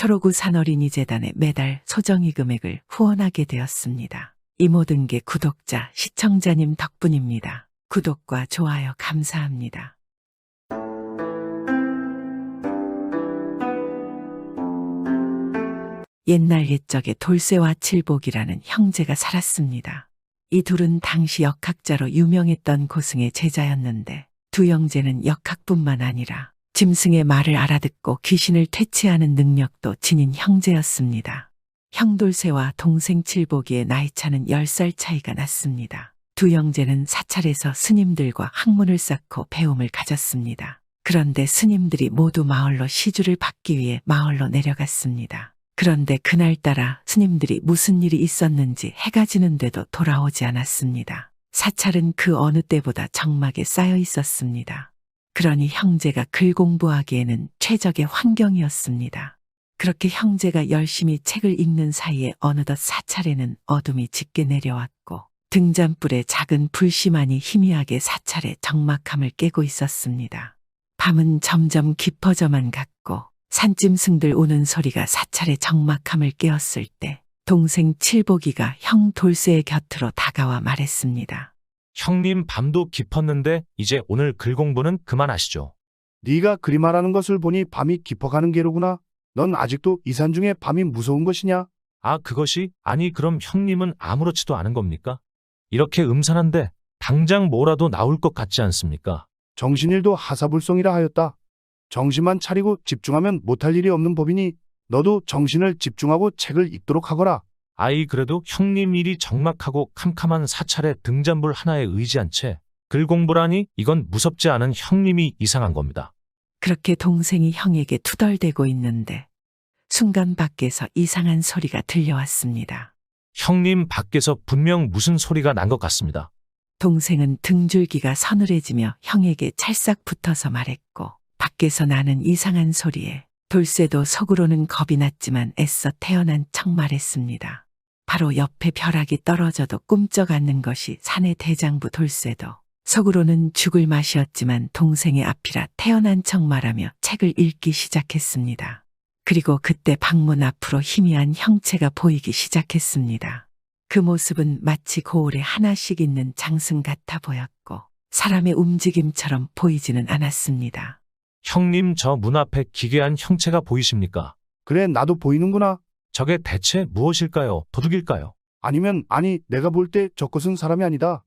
초록우 산어린이재단에 매달 소정의 금액을 후원하게 되었습니다. 이 모든 게 구독자, 시청자님 덕분입니다. 구독과 좋아요 감사합니다. 옛날 옛적에 돌쇠와 칠복이라는 형제가 살았습니다. 이 둘은 당시 역학자로 유명했던 고승의 제자였는데 두 형제는 역학뿐만 아니라 짐승의 말을 알아듣고 귀신을 퇴치하는 능력도 지닌 형제였습니다. 형 돌쇠와 동생 칠복이의 나이차는 10살 차이가 났습니다. 두 형제는 사찰에서 스님들과 학문을 쌓고 배움을 가졌습니다. 그런데 스님들이 모두 마을로 시주를 받기 위해 마을로 내려갔습니다. 그런데 그날따라 스님들이 무슨 일이 있었는지 해가 지는데도 돌아오지 않았습니다. 사찰은 그 어느 때보다 적막에 쌓여 있었습니다. 그러니 형제가 글 공부하기에는 최적의 환경이었습니다. 그렇게 형제가 열심히 책을 읽는 사이에 어느덧 사찰에는 어둠이 짙게 내려왔고 등잔불에 작은 불씨만이 희미하게 사찰의 적막함을 깨고 있었습니다. 밤은 점점 깊어져만 갔고 산짐승들 우는 소리가 사찰의 적막함을 깨웠을 때 동생 칠복이가 형 돌쇠의 곁으로 다가와 말했습니다. 형님, 밤도 깊었는데 이제 오늘 글 공부는 그만하시죠. 네가 그리 말하는 것을 보니 밤이 깊어가는 게로구나. 넌 아직도 이 산 중에 밤이 무서운 것이냐? 아, 그것이? 아니, 그럼 형님은 아무렇지도 않은 겁니까? 이렇게 음산한데 당장 뭐라도 나올 것 같지 않습니까? 정신일도 하사불성이라 하였다. 정신만 차리고 집중하면 못할 일이 없는 법이니 너도 정신을 집중하고 책을 읽도록 하거라. 아이, 그래도 형님 일이 적막하고 캄캄한 사찰의 등잔불 하나에 의지한 채 글 공부라니 이건 무섭지 않은 형님이 이상한 겁니다. 그렇게 동생이 형에게 투덜대고 있는데 순간 밖에서 이상한 소리가 들려왔습니다. 형님, 밖에서 분명 무슨 소리가 난 것 같습니다. 동생은 등줄기가 서늘해지며 형에게 찰싹 붙어서 말했고 밖에서 나는 이상한 소리에 돌쇠도 속으로는 겁이 났지만 애써 태어난 척 말했습니다. 바로 옆에 벼락이 떨어져도 꿈쩍 않는 것이 산의 대장부 돌쇠도 속으로는 죽을 맛이었지만 동생의 앞이라 태어난 척 말하며 책을 읽기 시작했습니다. 그리고 그때 방문 앞으로 희미한 형체가 보이기 시작했습니다. 그 모습은 마치 고을에 하나씩 있는 장승 같아 보였고 사람의 움직임처럼 보이지는 않았습니다. 형님, 저 문 앞에 기괴한 형체가 보이십니까? 그래, 나도 보이는구나. 저게 대체 무엇일까요? 도둑일까요? 아니면 아니, 내가 볼 때 저것은 사람이 아니다.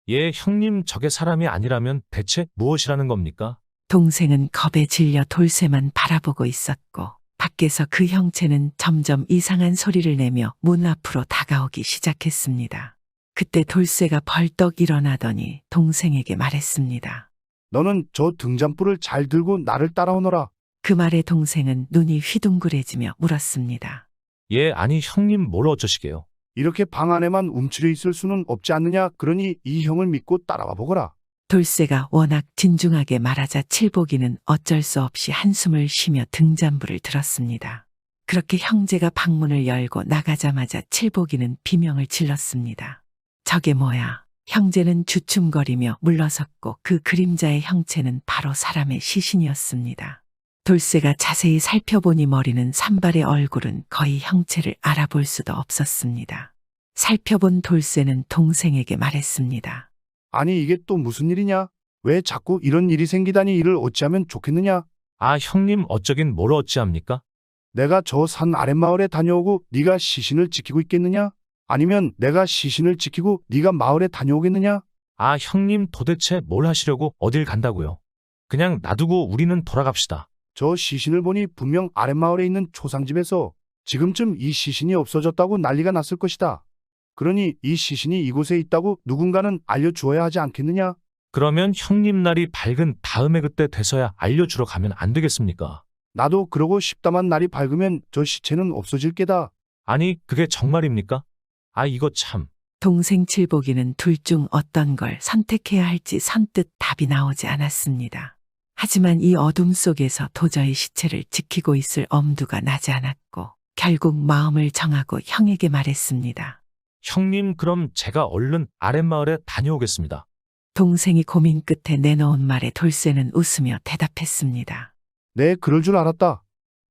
예, 형님, 저게 사람이 아니라면 대체 무엇이라는 겁니까? 동생은 겁에 질려 돌쇠만 바라보고 있었고 밖에서 그 형체는 점점 이상한 소리를 내며 문 앞으로 다가오기 시작했습니다. 그때 돌쇠가 벌떡 일어나더니 동생에게 말했습니다. 너는 저 등잔불을 잘 들고 나를 따라오너라. 그 말에 동생은 눈이 휘둥그레지며 물었습니다. 예, 아니, 형님, 뭘 어쩌시게요? 이렇게 방 안에만 움츠려 있을 수는 없지 않느냐. 그러니 이 형을 믿고 따라와 보거라. 돌쇠가 워낙 진중하게 말하자 칠복이는 어쩔 수 없이 한숨을 쉬며 등잔불을 들었습니다. 그렇게 형제가 방문을 열고 나가자마자 칠복이는 비명을 질렀습니다. 저게 뭐야? 형제는 주춤거리며 물러섰고 그 그림자의 형체는 바로 사람의 시신이었습니다. 돌쇠가 자세히 살펴보니 머리는 산발의 얼굴은 거의 형체를 알아볼 수도 없었습니다. 살펴본 돌쇠는 동생에게 말했습니다. 아니, 이게 또 무슨 일이냐? 왜 자꾸 이런 일이 생기다니. 이를 어찌하면 좋겠느냐? 아, 형님, 어쩌긴 뭘 어찌합니까? 내가 저 산 아랫마을에 다녀오고 네가 시신을 지키고 있겠느냐? 아니면 내가 시신을 지키고 네가 마을에 다녀오겠느냐? 아, 형님, 도대체 뭘 하시려고 어딜 간다고요? 그냥 놔두고 우리는 돌아갑시다. 저 시신을 보니 분명 아랫마을에 있는 초상집에서 지금쯤 이 시신이 없어졌다고 난리가 났을 것이다. 그러니 이 시신이 이곳에 있다고 누군가는 알려주어야 하지 않겠느냐? 그러면 형님 날이 밝은 다음에 그때 돼서야 알려주러 가면 안 되겠습니까? 나도 그러고 싶다만 날이 밝으면 저 시체는 없어질 게다. 아니, 그게 정말입니까? 아, 이거 참. 동생 칠복이는 둘 중 어떤 걸 선택해야 할지 선뜻 답이 나오지 않았습니다. 하지만 이 어둠 속에서 도저히 시체를 지키고 있을 엄두가 나지 않았고 결국 마음을 정하고 형에게 말했습니다. 형님, 그럼 제가 얼른 아랫마을에 다녀오겠습니다. 동생이 고민 끝에 내놓은 말에 돌쇠는 웃으며 대답했습니다. 네, 그럴 줄 알았다.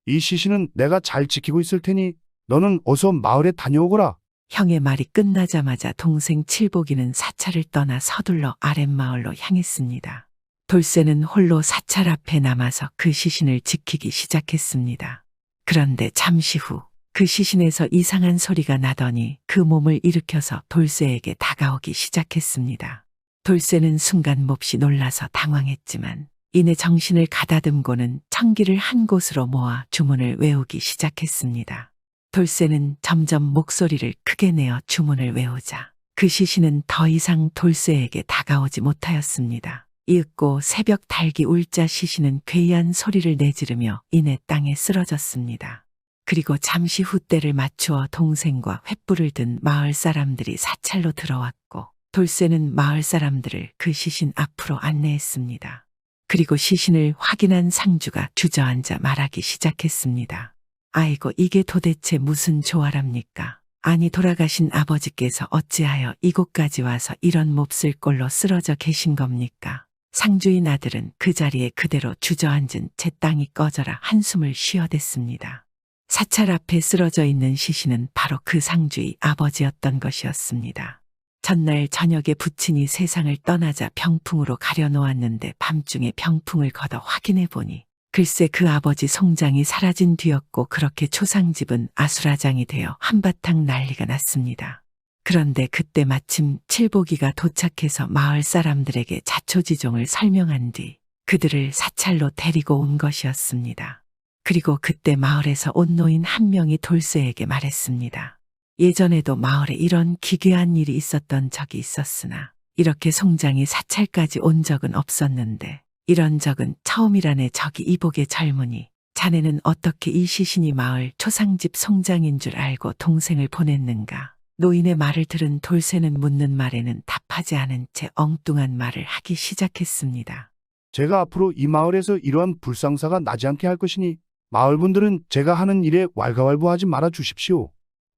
이 시신은 내가 잘 지키고 있을 테니 너는 어서 마을에 다녀오거라. 형의 말이 끝나자마자 동생 칠복이는 사찰을 떠나 서둘러 아랫마을로 향했습니다. 돌쇠는 홀로 사찰 앞에 남아서 그 시신을 지키기 시작했습니다. 그런데 잠시 후 그 시신에서 이상한 소리가 나더니 그 몸을 일으켜서 돌쇠에게 다가오기 시작했습니다. 돌쇠는 순간 몹시 놀라서 당황했지만 이내 정신을 가다듬고는 청기를 한 곳으로 모아 주문을 외우기 시작했습니다. 돌쇠는 점점 목소리를 크게 내어 주문을 외우자 그 시신은 더 이상 돌쇠에게 다가오지 못하였습니다. 이윽고 새벽 달기 울자 시신은 괴이한 소리를 내지르며 이내 땅에 쓰러졌습니다. 그리고 잠시 후 때를 맞추어 동생과 횃불을 든 마을 사람들이 사찰로 들어왔고 돌쇠는 마을 사람들을 그 시신 앞으로 안내했습니다. 그리고 시신을 확인한 상주가 주저앉아 말하기 시작했습니다. 아이고, 이게 도대체 무슨 조화랍니까? 아니, 돌아가신 아버지께서 어찌하여 이곳까지 와서 이런 몹쓸 꼴로 쓰러져 계신 겁니까? 상주인 아들은 그 자리에 그대로 주저앉은 채 땅이 꺼져라 한숨을 쉬어댔습니다. 사찰 앞에 쓰러져 있는 시신은 바로 그 상주의 아버지였던 것이었습니다. 전날 저녁에 부친이 세상을 떠나자 병풍으로 가려놓았는데 밤중에 병풍을 걷어 확인해 보니 글쎄 그 아버지 송장이 사라진 뒤였고 그렇게 초상집은 아수라장이 되어 한바탕 난리가 났습니다. 그런데 그때 마침 칠복이가 도착해서 마을 사람들에게 자초지종을 설명한 뒤 그들을 사찰로 데리고 온 것이었습니다. 그리고 그때 마을에서 온 노인 한 명이 돌쇠에게 말했습니다. 예전에도 마을에 이런 기괴한 일이 있었던 적이 있었으나 이렇게 송장이 사찰까지 온 적은 없었는데 이런 적은 처음이라네. 저기 이복의 젊은이, 자네는 어떻게 이 시신이 마을 초상집 송장인 줄 알고 동생을 보냈는가? 노인의 말을 들은 돌쇠는 묻는 말에는 답하지 않은 채 엉뚱한 말을 하기 시작했습니다. 제가 앞으로 이 마을에서 이러한 불상사가 나지 않게 할 것이니 마을 분들은 제가 하는 일에 왈가왈부하지 말아 주십시오.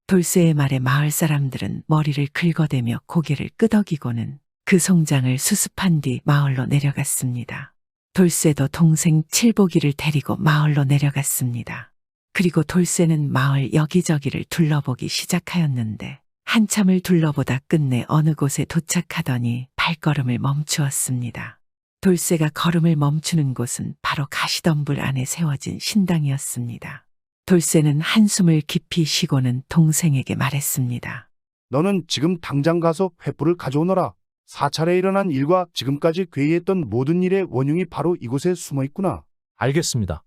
돌쇠의 말에 마을 사람들은 머리를 긁어대며 고개를 끄덕이고는 그 송장을 수습한 뒤 마을로 내려갔습니다. 돌쇠도 동생 칠복이를 데리고 마을로 내려갔습니다. 그리고 돌쇠는 마을 여기저기를 둘러보기 시작하였는데 한참을 둘러보다 끝내 어느 곳에 도착하더니 발걸음을 멈추었습니다. 돌쇠가 걸음을 멈추는 곳은 바로 가시덤불 안에 세워진 신당이었습니다. 돌쇠는 한숨을 깊이 쉬고는 동생에게 말했습니다. 너는 지금 당장 가서 횃불을 가져오너라. 사찰에 일어난 일과 지금까지 괴이했던 모든 일의 원흉이 바로 이곳에 숨어 있구나. 알겠습니다.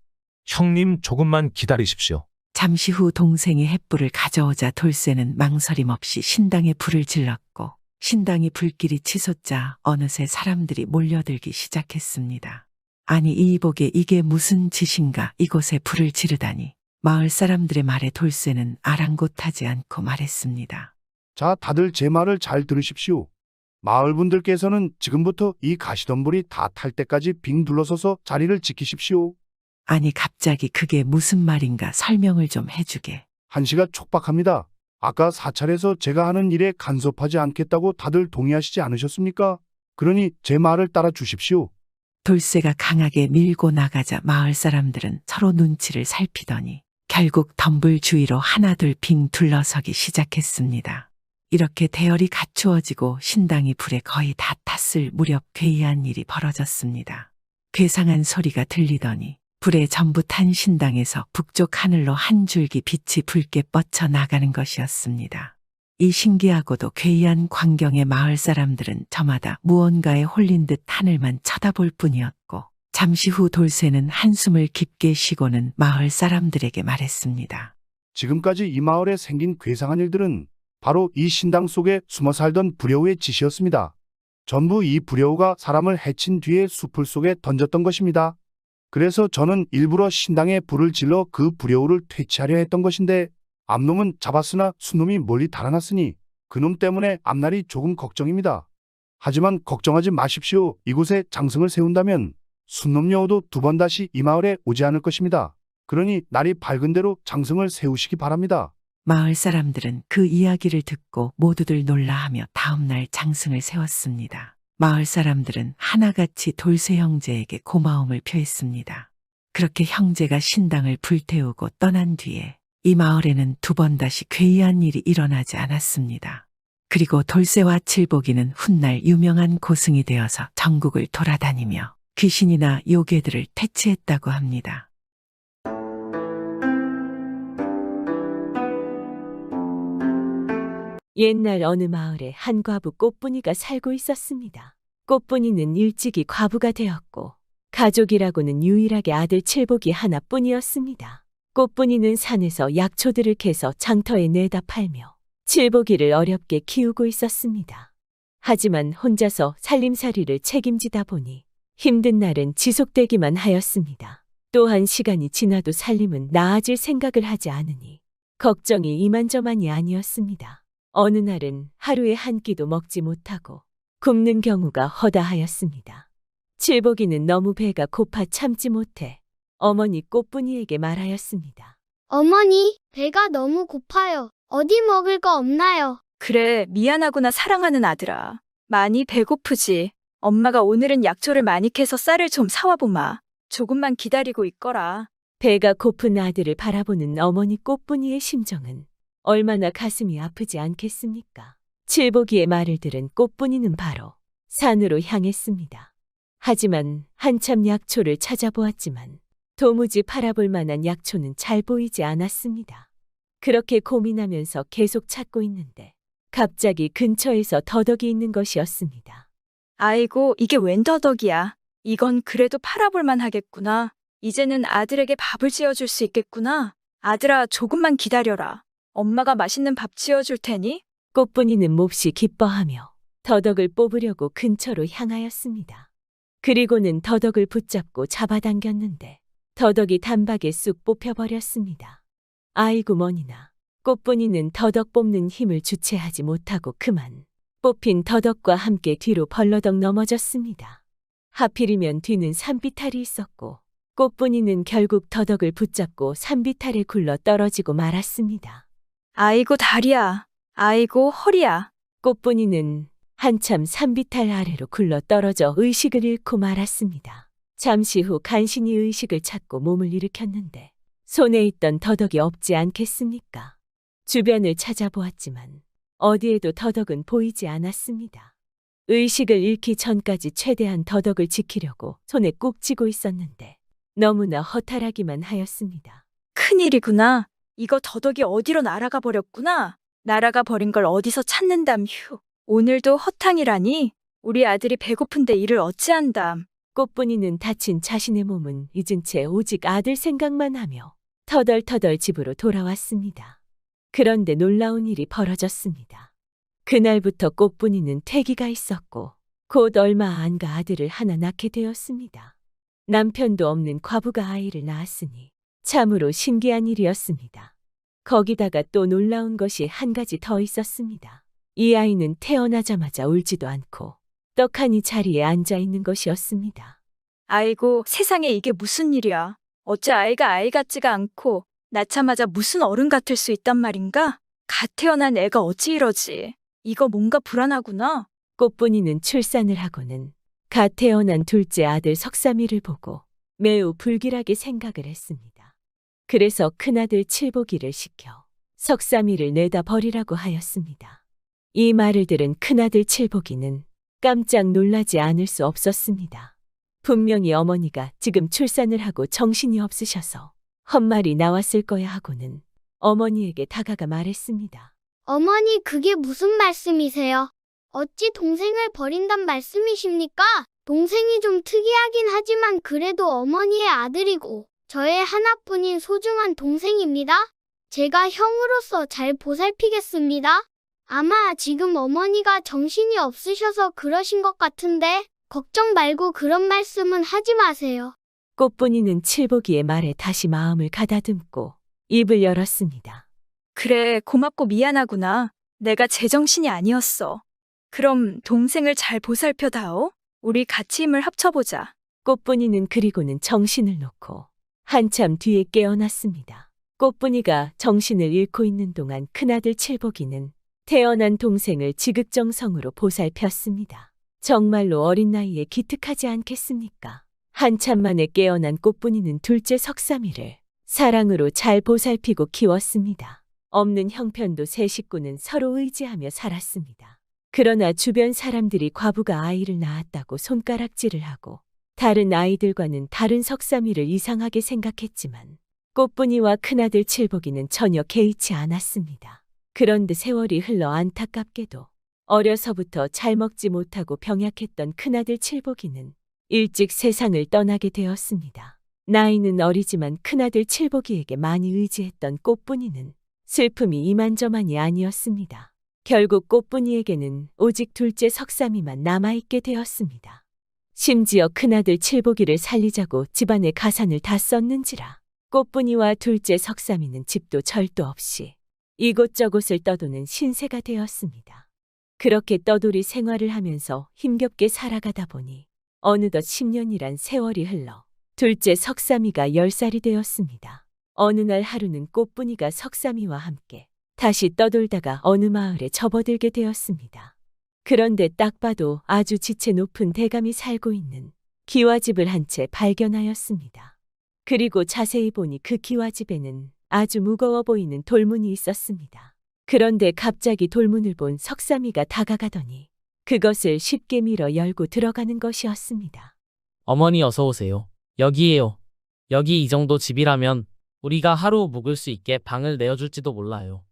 형님 조금만 기다리십시오. 잠시 후 동생이 횃불을 가져오자 돌쇠는 망설임 없이 신당에 불을 질렀고 신당이 불길이 치솟자 어느새 사람들이 몰려들기 시작했습니다. 아니, 이 이복에 이게 무슨 짓인가? 이곳에 불을 지르다니. 마을 사람들의 말에 돌쇠는 아랑곳하지 않고 말했습니다. 자, 다들 제 말을 잘 들으십시오. 마을 분들께서는 지금부터 이 가시덤불이 다 탈 때까지 빙 둘러서서 자리를 지키십시오. 아니, 갑자기 그게 무슨 말인가 설명을 좀 해주게. 한시가 촉박합니다. 아까 사찰에서 제가 하는 일에 간섭하지 않겠다고 다들 동의하시지 않으셨습니까? 그러니 제 말을 따라 주십시오. 돌쇠가 강하게 밀고 나가자 마을 사람들은 서로 눈치를 살피더니 결국 덤불 주위로 하나둘 빙 둘러서기 시작했습니다. 이렇게 대열이 갖추어지고 신당이 불에 거의 다 탔을 무렵 괴이한 일이 벌어졌습니다. 괴상한 소리가 들리더니 불에 전부 탄 신당에서 북쪽 하늘로 한 줄기 빛이 붉게 뻗쳐 나가는 것이었습니다. 이 신기하고도 괴이한 광경에 마을 사람들은 저마다 무언가에 홀린 듯 하늘만 쳐다볼 뿐이었고 잠시 후 돌쇠는 한숨을 깊게 쉬고는 마을 사람들에게 말했습니다. 지금까지 이 마을에 생긴 괴상한 일들은 바로 이 신당 속에 숨어 살던 불여우의 짓이었습니다. 전부 이 불여우가 사람을 해친 뒤에 숲을 속에 던졌던 것입니다. 그래서 저는 일부러 신당에 불을 질러 그 불여우를 퇴치하려 했던 것인데 암놈은 잡았으나 순놈이 멀리 달아났으니 그놈 때문에 앞날이 조금 걱정입니다. 하지만 걱정하지 마십시오. 이곳에 장승을 세운다면 순놈 여우도 두 번 다시 이 마을에 오지 않을 것입니다. 그러니 날이 밝은 대로 장승을 세우시기 바랍니다. 마을 사람들은 그 이야기를 듣고 모두들 놀라하며 다음날 장승을 세웠습니다. 마을 사람들은 하나같이 돌쇠 형제에게 고마움을 표했습니다. 그렇게 형제가 신당을 불태우고 떠난 뒤에 이 마을에는 두 번 다시 괴이한 일이 일어나지 않았습니다. 그리고 돌쇠와 칠복이는 훗날 유명한 고승이 되어서 전국을 돌아다니며 귀신이나 요괴들을 퇴치했다고 합니다. 옛날 어느 마을에 한 과부 꽃분이가 살고 있었습니다. 꽃분이는 일찍이 과부가 되었고 가족이라고는 유일하게 아들 칠복이 하나뿐이었습니다. 꽃분이는 산에서 약초들을 캐서 장터에 내다 팔며 칠복이를 어렵게 키우고 있었습니다. 하지만 혼자서 살림살이를 책임지다 보니 힘든 날은 지속되기만 하였습니다. 또한 시간이 지나도 살림은 나아질 생각을 하지 않으니 걱정이 이만저만이 아니었습니다. 어느 날은 하루에 한 끼도 먹지 못하고 굶는 경우가 허다하였습니다. 칠복이는 너무 배가 고파 참지 못해 어머니 꽃분이에게 말하였습니다. 어머니, 배가 너무 고파요. 어디 먹을 거 없나요? 그래, 미안하구나 사랑하는 아들아. 많이 배고프지. 엄마가 오늘은 약초를 많이 캐서 쌀을 좀 사와보마. 조금만 기다리고 있거라. 배가 고픈 아들을 바라보는 어머니 꽃분이의 심정은 얼마나 가슴이 아프지 않겠습니까? 칠복이의 말을 들은 꽃분이는 바로 산으로 향했습니다. 하지만 한참 약초를 찾아보았지만 도무지 팔아볼 만한 약초는 잘 보이지 않았습니다. 그렇게 고민하면서 계속 찾고 있는데 갑자기 근처에서 더덕이 있는 것이었습니다. 아이고, 이게 웬 더덕이야. 이건 그래도 팔아볼만 하겠구나. 이제는 아들에게 밥을 지어줄 수 있겠구나. 아들아, 조금만 기다려라. 엄마가 맛있는 밥 지어줄 테니? 꽃분이는 몹시 기뻐하며 더덕을 뽑으려고 근처로 향하였습니다. 그리고는 더덕을 붙잡고 잡아당겼는데 더덕이 단박에 쑥 뽑혀버렸습니다. 아이고 머니나. 꽃분이는 더덕 뽑는 힘을 주체하지 못하고 그만 뽑힌 더덕과 함께 뒤로 벌러덩 넘어졌습니다. 하필이면 뒤는 산비탈이 있었고 꽃분이는 결국 더덕을 붙잡고 산비탈에 굴러 떨어지고 말았습니다. 아이고 다리야. 아이고 허리야. 꽃분이는 한참 산비탈 아래로 굴러 떨어져 의식을 잃고 말았습니다. 잠시 후 간신히 의식을 찾고 몸을 일으켰는데 손에 있던 더덕이 없지 않겠습니까? 주변을 찾아보았지만 어디에도 더덕은 보이지 않았습니다. 의식을 잃기 전까지 최대한 더덕을 지키려고 손에 꾹 쥐고 있었는데 너무나 허탈하기만 하였습니다. 큰일이구나. 이거 더덕이 어디로 날아가 버렸구나. 날아가 버린 걸 어디서 찾는담 휴. 오늘도 허탕이라니. 우리 아들이 배고픈데 이를 어찌한담. 꽃분이는 다친 자신의 몸은 잊은 채 오직 아들 생각만 하며 터덜터덜 집으로 돌아왔습니다. 그런데 놀라운 일이 벌어졌습니다. 그날부터 꽃분이는 태기가 있었고 곧 얼마 안 가 아들을 하나 낳게 되었습니다. 남편도 없는 과부가 아이를 낳았으니 참으로 신기한 일이었습니다. 거기다가 또 놀라운 것이 한 가지 더 있었습니다. 이 아이는 태어나자마자 울지도 않고 떡하니 자리에 앉아 있는 것이었습니다. 아이고 세상에 이게 무슨 일이야. 어째 아이가 아이 같지가 않고 낳자마자 무슨 어른 같을 수 있단 말인가? 갓 태어난 애가 어찌 이러지. 이거 뭔가 불안하구나. 꽃분이는 출산을 하고는 갓 태어난 둘째 아들 석삼이를 보고 매우 불길하게 생각을 했습니다. 그래서 큰아들 칠복이를 시켜 석삼이를 내다 버리라고 하였습니다. 이 말을 들은 큰아들 칠복이는 깜짝 놀라지 않을 수 없었습니다. 분명히 어머니가 지금 출산을 하고 정신이 없으셔서 헛말이 나왔을 거야 하고는 어머니에게 다가가 말했습니다. 어머니, 그게 무슨 말씀이세요? 어찌 동생을 버린단 말씀이십니까? 동생이 좀 특이하긴 하지만 그래도 어머니의 아들이고 저의 하나뿐인 소중한 동생입니다. 제가 형으로서 잘 보살피겠습니다. 아마 지금 어머니가 정신이 없으셔서 그러신 것 같은데 걱정 말고 그런 말씀은 하지 마세요. 꽃분이는 칠복이의 말에 다시 마음을 가다듬고 입을 열었습니다. 그래 고맙고 미안하구나. 내가 제정신이 아니었어. 그럼 동생을 잘 보살펴다오. 우리 같이 힘을 합쳐보자. 꽃분이는 그리고는 정신을 놓고 한참 뒤에 깨어났습니다. 꽃분이가 정신을 잃고 있는 동안 큰아들 칠복이는 태어난 동생을 지극정성으로 보살폈습니다. 정말로 어린 나이에 기특하지 않겠습니까? 한참 만에 깨어난 꽃분이는 둘째 석삼이를 사랑으로 잘 보살피고 키웠습니다. 없는 형편도 세 식구는 서로 의지하며 살았습니다. 그러나 주변 사람들이 과부가 아이를 낳았다고 손가락질을 하고 다른 아이들과는 다른 석삼이를 이상하게 생각했지만 꽃분이와 큰아들 칠복이는 전혀 개의치 않았습니다. 그런데 세월이 흘러 안타깝게도 어려서부터 잘 먹지 못하고 병약했던 큰아들 칠복이는 일찍 세상을 떠나게 되었습니다. 나이는 어리지만 큰아들 칠복이에게 많이 의지했던 꽃분이는 슬픔이 이만저만이 아니었습니다. 결국 꽃분이에게는 오직 둘째 석삼이만 남아있게 되었습니다. 심지어 큰아들 칠복이를 살리자고 집안의 가산을 다 썼는지라 꽃분이와 둘째 석삼이는 집도 절도 없이 이곳저곳을 떠도는 신세가 되었습니다. 그렇게 떠돌이 생활을 하면서 힘겹게 살아가다 보니 어느덧 10년이란 세월이 흘러 둘째 석삼이가 10살이 되었습니다. 어느 날 하루는 꽃분이가 석삼이와 함께 다시 떠돌다가 어느 마을에 접어들게 되었습니다. 그런데 딱 봐도 아주 지체 높은 대감이 살고 있는 기와집을 한 채 발견하였습니다. 그리고 자세히 보니 그 기와집에는 아주 무거워 보이는 돌문이 있었습니다. 그런데 갑자기 돌문을 본 석삼이가 다가가더니 그것을 쉽게 밀어 열고 들어가는 것이었습니다. 어머니 어서 오세요. 여기에요. 여기 이 정도 집이라면 우리가 하루 묵을 수 있게 방을 내어줄지도 몰라요.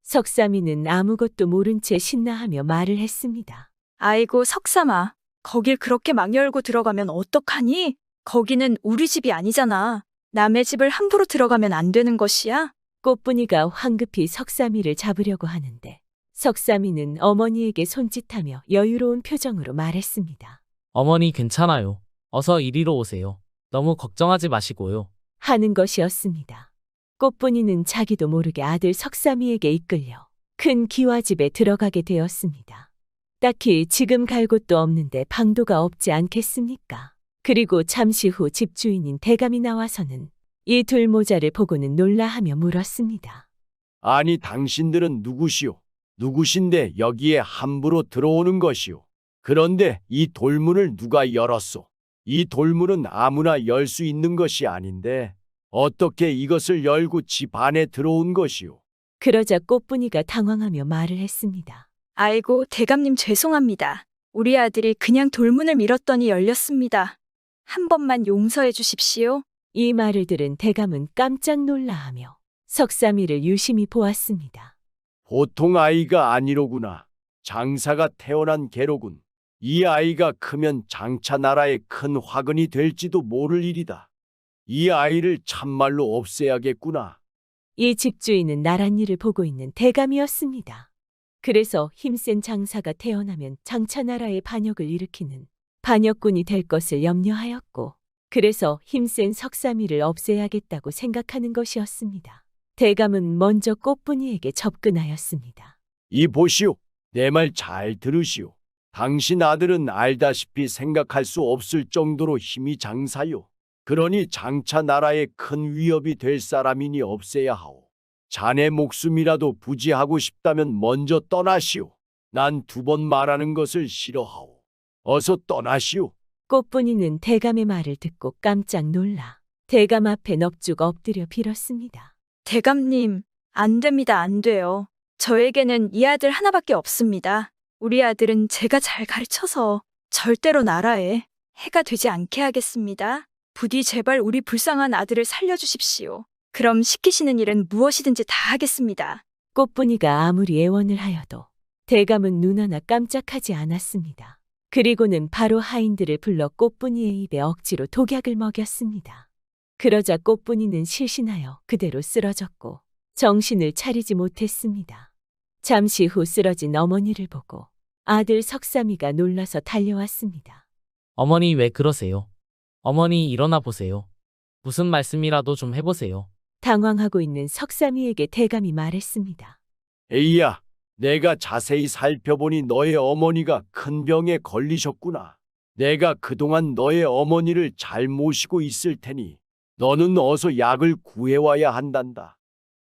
석삼이는 아무것도 모른 채 신나하며 말을 했습니다. 아이고, 석삼아. 거길 그렇게 막 열고 들어가면 어떡하니? 거기는 우리 집이 아니잖아. 남의 집을 함부로 들어가면 안 되는 것이야? 꽃분이가 황급히 석삼이를 잡으려고 하는데 석삼이는 어머니에게 손짓하며 여유로운 표정으로 말했습니다. 어머니 괜찮아요. 어서 이리로 오세요. 너무 걱정하지 마시고요. 하는 것이었습니다. 꽃분이는 자기도 모르게 아들 석삼이에게 이끌려 큰 기와집에 들어가게 되었습니다. 딱히 지금 갈 곳도 없는데 방도가 없지 않겠습니까? 그리고 잠시 후 집주인인 대감이 나와서는 이 둘 모자를 보고는 놀라하며 물었습니다. 아니 당신들은 누구시오? 누구신데 여기에 함부로 들어오는 것이오? 그런데 이 돌문을 누가 열었소? 이 돌문은 아무나 열 수 있는 것이 아닌데 어떻게 이것을 열고 집 안에 들어온 것이오? 그러자 꽃분이가 당황하며 말을 했습니다. 아이고, 대감님 죄송합니다. 우리 아들이 그냥 돌문을 밀었더니 열렸습니다. 한 번만 용서해 주십시오. 이 말을 들은 대감은 깜짝 놀라하며 석삼이를 유심히 보았습니다. 보통 아이가 아니로구나. 장사가 태어난 개로군. 이 아이가 크면 장차 나라의 큰 화근이 될지도 모를 일이다. 이 아이를 참말로 없애야겠구나. 이 집주인은 나란 일을 보고 있는 대감이었습니다. 그래서 힘센 장사가 태어나면 장차 나라의 반역을 일으키는 반역군이 될 것을 염려하였고 그래서 힘센 석삼이를 없애야겠다고 생각하는 것이었습니다. 대감은 먼저 꽃분이에게 접근하였습니다. 이 보시오. 내 말 잘 들으시오. 당신 아들은 알다시피 생각할 수 없을 정도로 힘이 장사요. 그러니 장차 나라에 큰 위협이 될 사람이니 없애야 하오. 자네 목숨이라도 부지하고 싶다면 먼저 떠나시오. 난 2번 말하는 것을 싫어하오. 어서 떠나시오. 꽃분이는 대감의 말을 듣고 깜짝 놀라 대감 앞에 넙죽 엎드려 빌었습니다. 대감님, 안 됩니다. 안 돼요. 저에게는 이 아들 하나밖에 없습니다. 우리 아들은 제가 잘 가르쳐서 절대로 나라에 해가 되지 않게 하겠습니다. 부디 제발 우리 불쌍한 아들을 살려주십시오. 그럼 시키시는 일은 무엇이든지 다 하겠습니다. 꽃분이가 아무리 애원을 하여도 대감은 눈 하나 깜짝하지 않았습니다. 그리고는 바로 하인들을 불러 꽃분이의 입에 억지로 독약을 먹였습니다. 그러자 꽃분이는 실신하여 그대로 쓰러졌고 정신을 차리지 못했습니다. 잠시 후 쓰러진 어머니를 보고 아들 석삼이가 놀라서 달려왔습니다. 어머니 왜 그러세요? 어머니 일어나 보세요. 무슨 말씀이라도 좀 해보세요. 당황하고 있는 석삼이에게 대감이 말했습니다. 에이야, 내가 자세히 살펴보니 너의 어머니가 큰 병에 걸리셨구나. 내가 그동안 너의 어머니를 잘 모시고 있을 테니 너는 어서 약을 구해와야 한단다.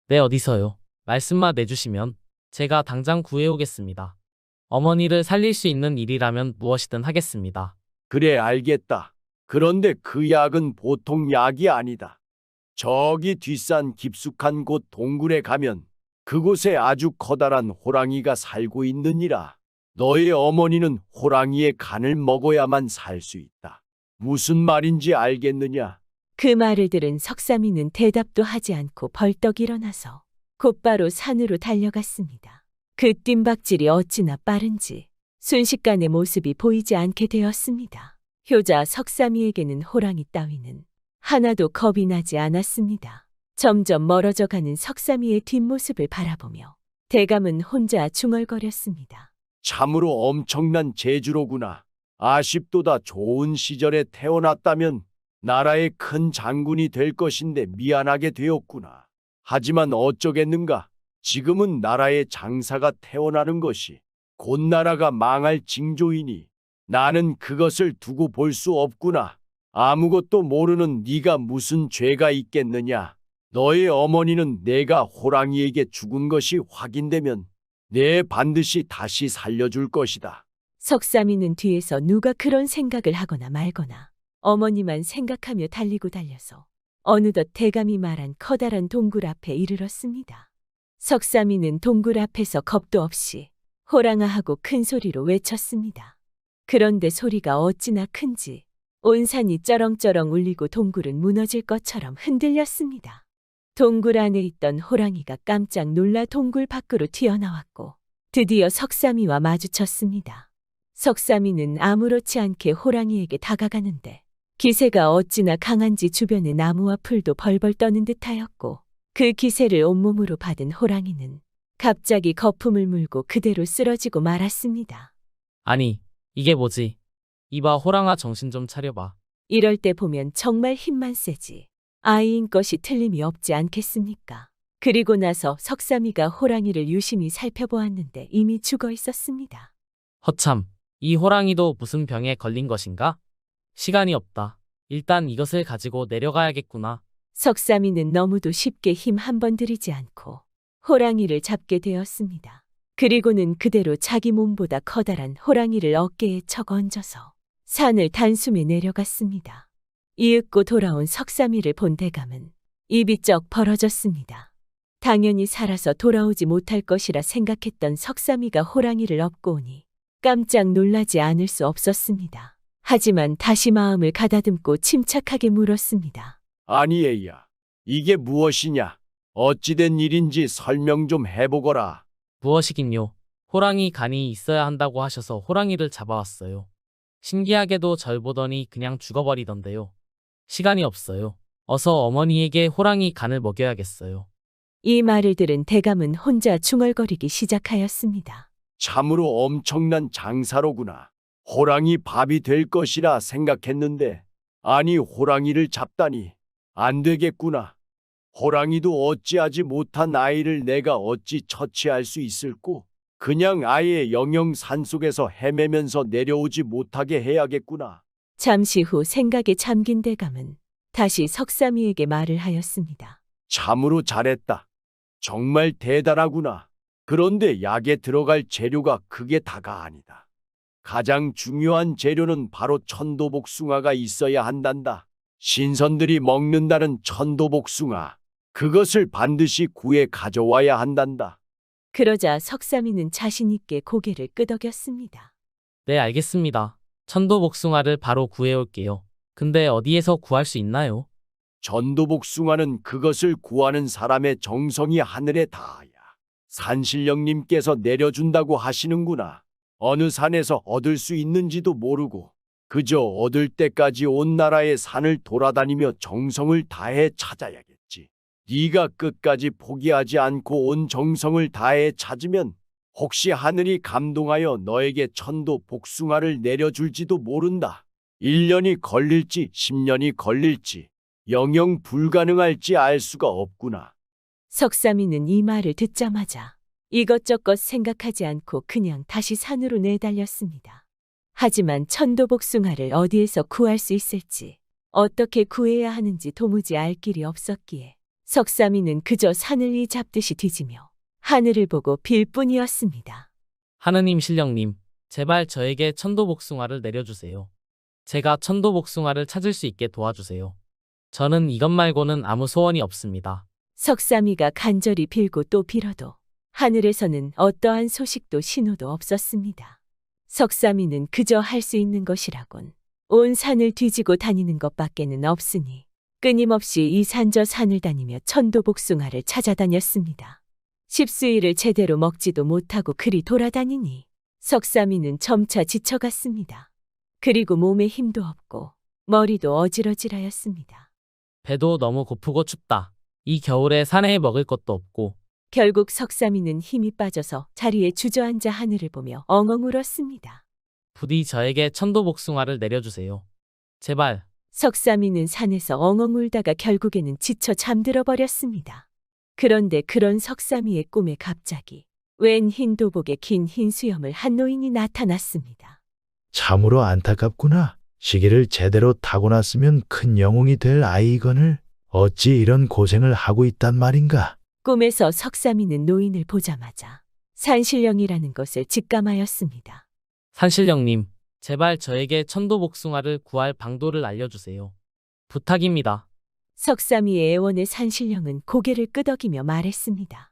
네, 어디서요? 말씀만 내주시면 제가 당장 구해오겠습니다. 어머니를 살릴 수 있는 일이라면 무엇이든 하겠습니다. 그래, 알겠다. 그런데 그 약은 보통 약이 아니다. 저기 뒷산 깊숙한 곳 동굴에 가면 그곳에 아주 커다란 호랑이가 살고 있느니라. 너의 어머니는 호랑이의 간을 먹어야만 살 수 있다. 무슨 말인지 알겠느냐? 그 말을 들은 석삼이는 대답도 하지 않고 벌떡 일어나서 곧바로 산으로 달려갔습니다. 그 뜀박질이 어찌나 빠른지 순식간에 모습이 보이지 않게 되었습니다. 효자 석삼이에게는 호랑이 따위는 하나도 겁이 나지 않았습니다. 점점 멀어져 가는 석삼이의 뒷모습을 바라보며 대감은 혼자 중얼거렸습니다. 참으로 엄청난 재주로구나. 아쉽도다. 좋은 시절에 태어났다면 나라의 큰 장군이 될 것인데 미안하게 되었구나. 하지만 어쩌겠는가. 지금은 나라의 장사가 태어나는 것이 곧 나라가 망할 징조이니 나는 그것을 두고 볼 수 없구나. 아무것도 모르는 네가 무슨 죄가 있겠느냐. 너의 어머니는 내가 호랑이에게 죽은 것이 확인되면 내 반드시 다시 살려줄 것이다. 석삼이는 뒤에서 누가 그런 생각을 하거나 말거나 어머니만 생각하며 달리고 달려서 어느덧 대감이 말한 커다란 동굴 앞에 이르렀습니다. 석삼이는 동굴 앞에서 겁도 없이 호랑아 하고 큰 소리로 외쳤습니다. 그런데 소리가 어찌나 큰지 온 산이 쩌렁쩌렁 울리고 동굴은 무너질 것처럼 흔들렸습니다. 동굴 안에 있던 호랑이가 깜짝 놀라 동굴 밖으로 튀어나왔고 드디어 석삼이와 마주쳤습니다. 석삼이는 아무렇지 않게 호랑이에게 다가가는데 기세가 어찌나 강한지 주변의 나무와 풀도 벌벌 떠는 듯하였고 그 기세를 온몸으로 받은 호랑이는 갑자기 거품을 물고 그대로 쓰러지고 말았습니다. 아니, 이게 뭐지? 이봐 호랑아 정신 좀 차려봐. 이럴 때 보면 정말 힘만 세지 아이인 것이 틀림이 없지 않겠습니까? 그리고 나서 석삼이가 호랑이를 유심히 살펴보았는데 이미 죽어 있었습니다. 허참, 이 호랑이도 무슨 병에 걸린 것인가? 시간이 없다. 일단 이것을 가지고 내려가야겠구나. 석삼이는 너무도 쉽게 힘 한 번 들이지 않고 호랑이를 잡게 되었습니다. 그리고는 그대로 자기 몸보다 커다란 호랑이를 어깨에 척 얹어서 산을 단숨에 내려갔습니다. 이윽고 돌아온 석삼이를 본 대감은 입이 쩍 벌어졌습니다. 당연히 살아서 돌아오지 못할 것이라 생각했던 석삼이가 호랑이를 업고 오니 깜짝 놀라지 않을 수 없었습니다. 하지만 다시 마음을 가다듬고 침착하게 물었습니다. 아니 애야, 이게 무엇이냐? 어찌된 일인지 설명 좀 해보거라. 무엇이긴요. 호랑이 간이 있어야 한다고 하셔서 호랑이를 잡아왔어요. 신기하게도 절 보더니 그냥 죽어버리던데요. 시간이 없어요. 어서 어머니에게 호랑이 간을 먹여야겠어요. 이 말을 들은 대감은 혼자 중얼거리기 시작하였습니다. 참으로 엄청난 장사로구나. 호랑이 밥이 될 것이라 생각했는데 아니 호랑이를 잡다니 안 되겠구나. 호랑이도 어찌하지 못한 아이를 내가 어찌 처치할 수 있을꼬? 그냥 아예 영영 산속에서 헤매면서 내려오지 못하게 해야겠구나. 잠시 후 생각에 잠긴 대감은 다시 석삼이에게 말을 하였습니다. 참으로 잘했다. 정말 대단하구나. 그런데 약에 들어갈 재료가 그게 다가 아니다. 가장 중요한 재료는 바로 천도복숭아가 있어야 한단다. 신선들이 먹는다는 천도복숭아. 그것을 반드시 구해 가져와야 한단다. 그러자 석삼이는 자신 있게 고개를 끄덕였습니다. 네, 알겠습니다. 천도복숭아를 바로 구해올게요. 근데 어디에서 구할 수 있나요? 천도복숭아는 그것을 구하는 사람의 정성이 하늘에 닿아야 산신령님께서 내려준다고 하시는구나. 어느 산에서 얻을 수 있는지도 모르고 그저 얻을 때까지 온 나라의 산을 돌아다니며 정성을 다해 찾아야겠지. 네가 끝까지 포기하지 않고 온 정성을 다해 찾으면 혹시 하늘이 감동하여 너에게 천도 복숭아를 내려줄지도 모른다. 1년이 걸릴지 10년이 걸릴지 영영 불가능할지 알 수가 없구나. 석삼이는 이 말을 듣자마자 이것저것 생각하지 않고 그냥 다시 산으로 내달렸습니다. 하지만 천도복숭아를 어디에서 구할 수 있을지 어떻게 구해야 하는지 도무지 알 길이 없었기에 석삼이는 그저 산을 잡듯이 뒤지며 하늘을 보고 빌 뿐이었습니다. 하느님 신령님, 제발 저에게 천도복숭아를 내려주세요. 제가 천도복숭아를 찾을 수 있게 도와주세요. 저는 이것 말고는 아무 소원이 없습니다. 석삼이가 간절히 빌고 또 빌어도 하늘에서는 어떠한 소식도 신호도 없었습니다. 석삼이는 그저 할 수 있는 것이라곤 온 산을 뒤지고 다니는 것밖에는 없으니 끊임없이 이 산 저 산을 다니며 천도복숭아를 찾아다녔습니다. 십수일을 제대로 먹지도 못하고 그리 돌아다니니 석삼이는 점차 지쳐갔습니다. 그리고 몸에 힘도 없고 머리도 어질어질하였습니다. 배도 너무 고프고 춥다. 이 겨울에 산에 먹을 것도 없고. 결국 석삼이는 힘이 빠져서 자리에 주저앉아 하늘을 보며 엉엉 울었습니다. 부디 저에게 천도복숭아를 내려주세요. 제발. 석삼이는 산에서 엉엉 울다가 결국에는 지쳐 잠들어 버렸습니다. 그런데 그런 석삼이의 꿈에 갑자기 웬 흰 도복에 긴 흰 수염을 한 노인이 나타났습니다. 참으로 안타깝구나. 시기를 제대로 타고났으면 큰 영웅이 될 아이건을 어찌 이런 고생을 하고 있단 말인가. 꿈에서 석삼이는 노인을 보자마자 산신령이라는 것을 직감하였습니다. 산신령님, 제발 저에게 천도복숭아를 구할 방도를 알려주세요. 부탁입니다. 석삼이의 애원에 산신령은 고개를 끄덕이며 말했습니다.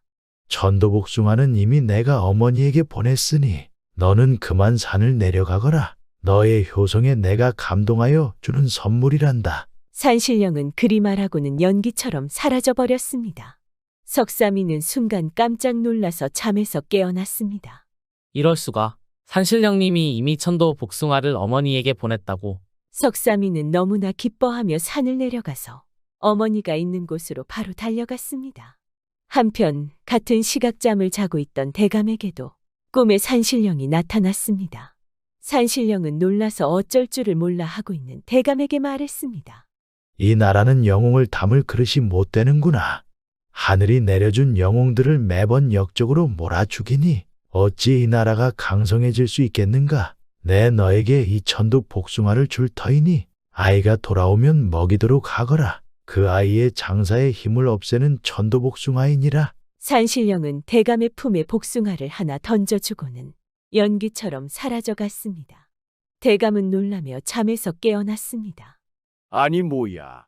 천도복숭아는 이미 내가 어머니에게 보냈으니 너는 그만 산을 내려가거라. 너의 효성에 내가 감동하여 주는 선물이란다. 산신령은 그리 말하고는 연기처럼 사라져버렸습니다. 석삼이는 순간 깜짝 놀라서 잠에서 깨어났습니다. 이럴 수가. 산신령님이 이미 천도복숭아를 어머니에게 보냈다고. 석삼이는 너무나 기뻐하며 산을 내려가서 어머니가 있는 곳으로 바로 달려갔습니다. 한편 같은 시각잠을 자고 있던 대감에게도 꿈에 산신령이 나타났습니다. 산신령은 놀라서 어쩔 줄을 몰라 하고 있는 대감에게 말했습니다. 이 나라는 영웅을 담을 그릇이 못 되는구나. 하늘이 내려준 영웅들을 매번 역적으로 몰아죽이니 어찌 이 나라가 강성해질 수 있겠는가? 내 너에게 이 천도복숭아를 줄 터이니 아이가 돌아오면 먹이도록 하거라. 그 아이의 장사의 힘을 없애는 천도복숭아이니라. 산신령은 대감의 품에 복숭아를 하나 던져주고는 연기처럼 사라져갔습니다. 대감은 놀라며 잠에서 깨어났습니다. 아니 뭐야.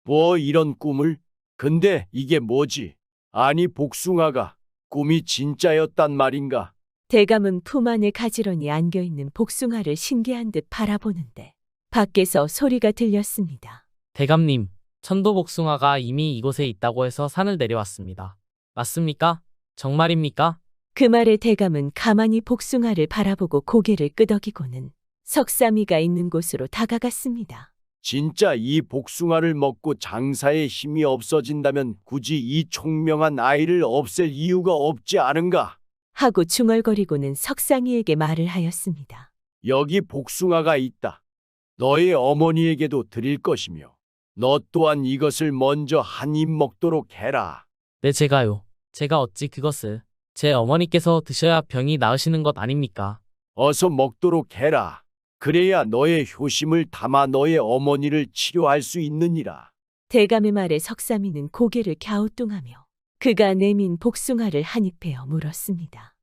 뭐 이런 꿈을? 근데 이게 뭐지? 아니 복숭아가 꿈이 진짜였단 말인가? 대감은 품 안에 가지런히 안겨있는 복숭아를 신기한 듯 바라보는데 밖에서 소리가 들렸습니다. 대감님, 천도복숭아가 이미 이곳에 있다고 해서 산을 내려왔습니다. 맞습니까? 정말입니까? 그 말에 대감은 가만히 복숭아를 바라보고 고개를 끄덕이고는 석삼이가 있는 곳으로 다가갔습니다. 진짜 이 복숭아를 먹고 장사에 힘이 없어진다면 굳이 이 총명한 아이를 없앨 이유가 없지 않은가? 하고 중얼거리고는 석상이에게 말을 하였습니다. 여기 복숭아가 있다. 너의 어머니에게도 드릴 것이며 너 또한 이것을 먼저 한 입 먹도록 해라. 네, 제가요. 제가 어찌 그것을. 제 어머니께서 드셔야 병이 나으시는 것 아닙니까? 어서 먹도록 해라. 그래야 너의 효심을 담아 너의 어머니를 치료할 수 있느니라. 대감의 말에 석삼이는 고개를 갸우뚱하며 그가 내민 복숭아를 한 입 베어 물었습니다.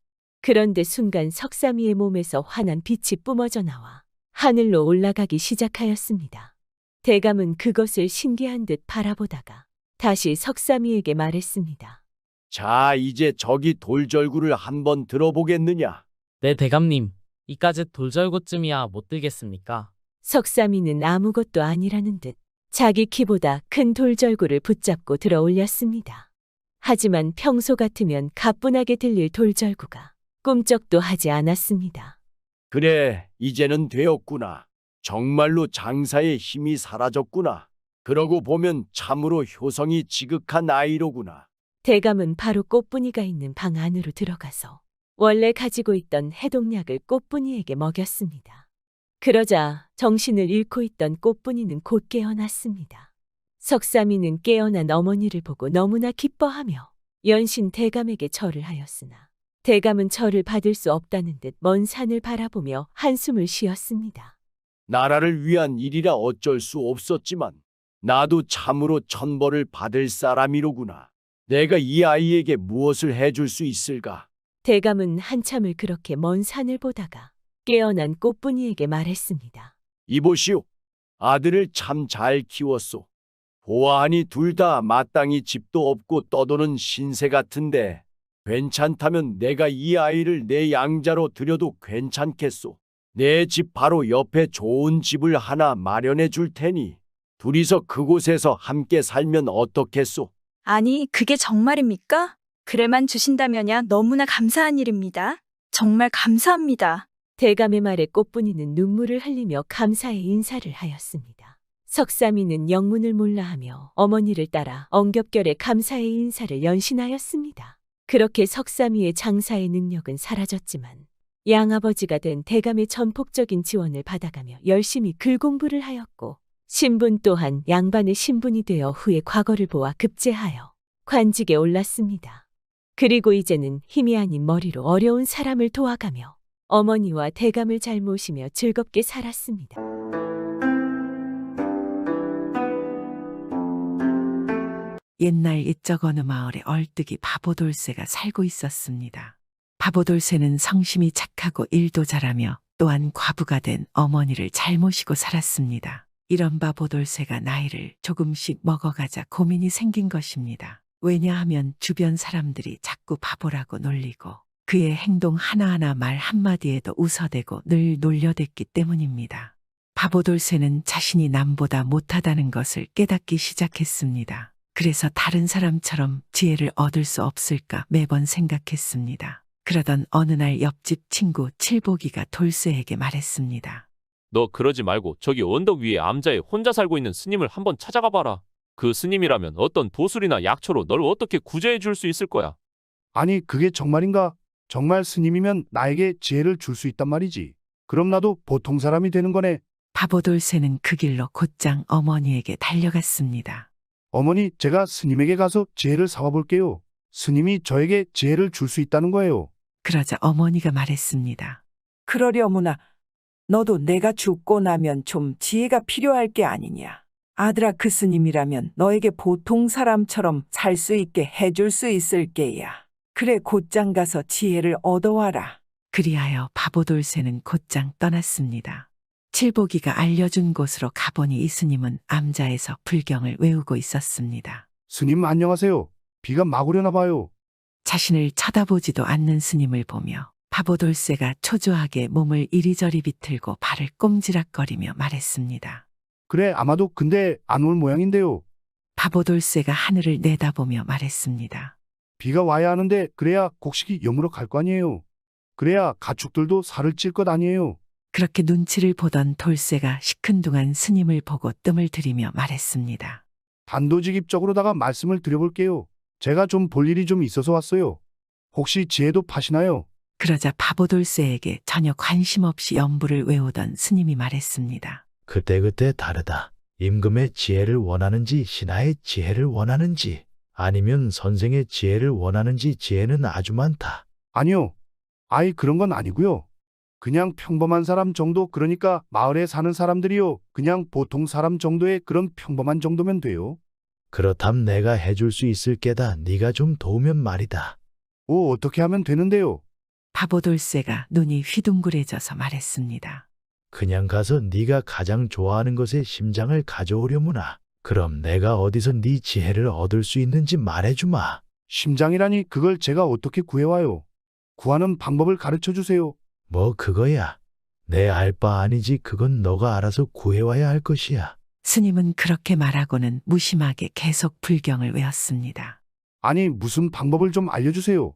그런데 순간 석삼이의 몸에서 환한 빛이 뿜어져 나와 하늘로 올라가기 시작하였습니다. 대감은 그것을 신기한 듯 바라보다가 다시 석삼이에게 말했습니다. 자, 이제 저기 돌절구를 한번 들어보겠느냐? 네, 대감님. 이까짓 돌절구쯤이야 못 들겠습니까? 석삼이는 아무것도 아니라는 듯 자기 키보다 큰 돌절구를 붙잡고 들어 올렸습니다. 하지만 평소 같으면 가뿐하게 들릴 돌절구가 꿈쩍도 하지 않았습니다. 그래, 이제는 되었구나. 정말로 장사의 힘이 사라졌구나. 그러고 보면 참으로 효성이 지극한 아이로구나. 대감은 바로 꽃분이가 있는 방 안으로 들어가서 원래 가지고 있던 해독약을 꽃분이에게 먹였습니다. 그러자 정신을 잃고 있던 꽃분이는 곧 깨어났습니다. 석삼이는 깨어난 어머니를 보고 너무나 기뻐하며 연신 대감에게 절을 하였으나 대감은 절을 받을 수 없다는 듯 먼 산을 바라보며 한숨을 쉬었습니다. 나라를 위한 일이라 어쩔 수 없었지만 나도 참으로 천벌을 받을 사람이로구나. 내가 이 아이에게 무엇을 해줄 수 있을까? 대감은 한참을 그렇게 먼 산을 보다가 깨어난 꽃분이에게 말했습니다. 이보시오. 아들을 참 잘 키웠소. 보아하니 둘 다 마땅히 집도 없고 떠도는 신세 같은데 괜찮다면 내가 이 아이를 내 양자로 들여도 괜찮겠소. 내 집 바로 옆에 좋은 집을 하나 마련해 줄 테니 둘이서 그곳에서 함께 살면 어떻겠소? 아니, 그게 정말입니까? 그래만 주신다면야 너무나 감사한 일입니다. 정말 감사합니다. 대감의 말에 꽃분이는 눈물을 흘리며 감사의 인사를 하였습니다. 석삼이는 영문을 몰라하며 어머니를 따라 엉겹결에 감사의 인사를 연신하였습니다. 그렇게 석삼이의 장사의 능력은 사라졌지만 양아버지가 된 대감의 전폭적인 지원을 받아가며 열심히 글 공부를 하였고 신분 또한 양반의 신분이 되어 후에 과거를 보아 급제하여 관직에 올랐습니다. 그리고 이제는 힘이 아닌 머리로 어려운 사람을 도와가며 어머니와 대감을 잘 모시며 즐겁게 살았습니다. 옛날 옛적 어느 마을에 얼뜨기 바보돌쇠가 살고 있었습니다. 바보돌쇠는 성심이 착하고 일도 잘하며 또한 과부가 된 어머니를 잘 모시고 살았습니다. 이런 바보돌쇠가 나이를 조금씩 먹어가자 고민이 생긴 것입니다. 왜냐하면 주변 사람들이 자꾸 바보라고 놀리고 그의 행동 하나하나 말 한마디에도 웃어대고 늘 놀려댔기 때문입니다. 바보돌쇠는 자신이 남보다 못하다는 것을 깨닫기 시작했습니다. 그래서 다른 사람처럼 지혜를 얻을 수 없을까 매번 생각했습니다. 그러던 어느 날 옆집 친구 칠복이가 돌쇠에게 말했습니다. 너 그러지 말고 저기 언덕 위에 암자에 혼자 살고 있는 스님을 한번 찾아가 봐라. 그 스님이라면 어떤 도술이나 약초로 널 어떻게 구제해 줄 수 있을 거야. 아니, 그게 정말인가? 정말 스님이면 나에게 지혜를 줄 수 있단 말이지. 그럼 나도 보통 사람이 되는 거네. 바보돌쇠는 그 길로 곧장 어머니에게 달려갔습니다. 어머니, 제가 스님에게 가서 지혜를 사와 볼게요. 스님이 저에게 지혜를 줄 수 있다는 거예요. 그러자 어머니가 말했습니다. 그러려무나 너도 내가 죽고 나면 좀 지혜가 필요할 게 아니냐. 아들아, 그 스님이라면 너에게 보통 사람처럼 살 수 있게 해줄 수 있을 게야. 그래, 곧장 가서 지혜를 얻어와라. 그리하여 바보돌쇠는 곧장 떠났습니다. 칠복이가 알려준 곳으로 가보니 이 스님은 암자에서 불경을 외우고 있었습니다. 스님 안녕하세요. 비가 막 오려나 봐요. 자신을 쳐다보지도 않는 스님을 보며 바보돌쇠가 초조하게 몸을 이리저리 비틀고 발을 꼼지락거리며 말했습니다. 그래, 아마도 근데 안 올 모양인데요. 바보돌쇠가 하늘을 내다보며 말했습니다. 비가 와야 하는데 그래야 곡식이 여물어 갈 거 아니에요. 그래야 가축들도 살을 찔 것 아니에요. 그렇게 눈치를 보던 돌쇠가 시큰둥한 스님을 보고 뜸을 들이며 말했습니다. 단도직입적으로다가 말씀을 드려볼게요. 제가 좀 볼 일이 좀 있어서 왔어요. 혹시 지혜도 파시나요? 그러자 바보돌쇠에게 전혀 관심 없이 연부를 외우던 스님이 말했습니다. 그때그때 다르다. 임금의 지혜를 원하는지 신하의 지혜를 원하는지 아니면 선생의 지혜를 원하는지 지혜는 아주 많다. 아니요. 아이, 그런 건 아니고요. 그냥 평범한 사람 정도, 그러니까 마을에 사는 사람들이요. 그냥 보통 사람 정도의 그런 평범한 정도면 돼요. 그렇담 내가 해줄 수 있을 게다. 네가 좀 도우면 말이다. 오, 어떻게 하면 되는데요? 바보돌쇠가 눈이 휘둥그레져서 말했습니다. 그냥 가서 네가 가장 좋아하는 것에 심장을 가져오려무나. 그럼 내가 어디서 네 지혜를 얻을 수 있는지 말해주마. 심장이라니 그걸 제가 어떻게 구해와요? 구하는 방법을 가르쳐 주세요. 뭐 그거야. 내 알 바 아니지. 그건 너가 알아서 구해와야 할 것이야. 스님은 그렇게 말하고는 무심하게 계속 불경을 외웠습니다. 아니, 무슨 방법을 좀 알려주세요.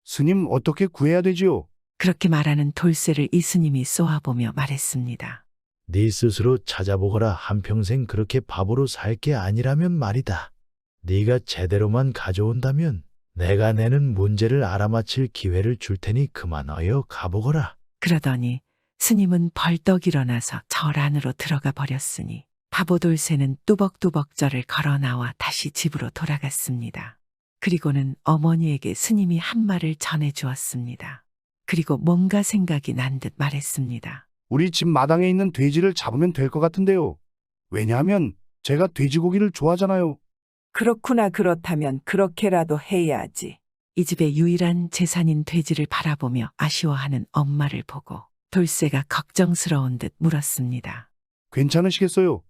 스님, 어떻게 구해야 되지요? 그렇게 말하는 돌쇠를 이 스님이 쏘아보며 말했습니다. 네 스스로 찾아보거라. 한평생 그렇게 바보로 살 게 아니라면 말이다. 네가 제대로만 가져온다면 내가 내는 문제를 알아맞힐 기회를 줄 테니 그만 어여 가보거라. 그러더니 스님은 벌떡 일어나서 절 안으로 들어가 버렸으니 바보돌쇠는 뚜벅뚜벅 절을 걸어 나와 다시 집으로 돌아갔습니다. 그리고는 어머니에게 스님이 한 말을 전해 주었습니다. 그리고 뭔가 생각이 난 듯 말했습니다. 우리 집 마당에 있는 돼지를 잡으면 될 것 같은데요. 왜냐하면 제가 돼지고기를 좋아하잖아요. 그렇구나. 그렇다면 그렇게라도 해야지. 이 집의 유일한 재산인 돼지를 바라보며 아쉬워하는 엄마를 보고 돌쇠가 걱정스러운 듯 물었습니다. 괜찮으시겠어요?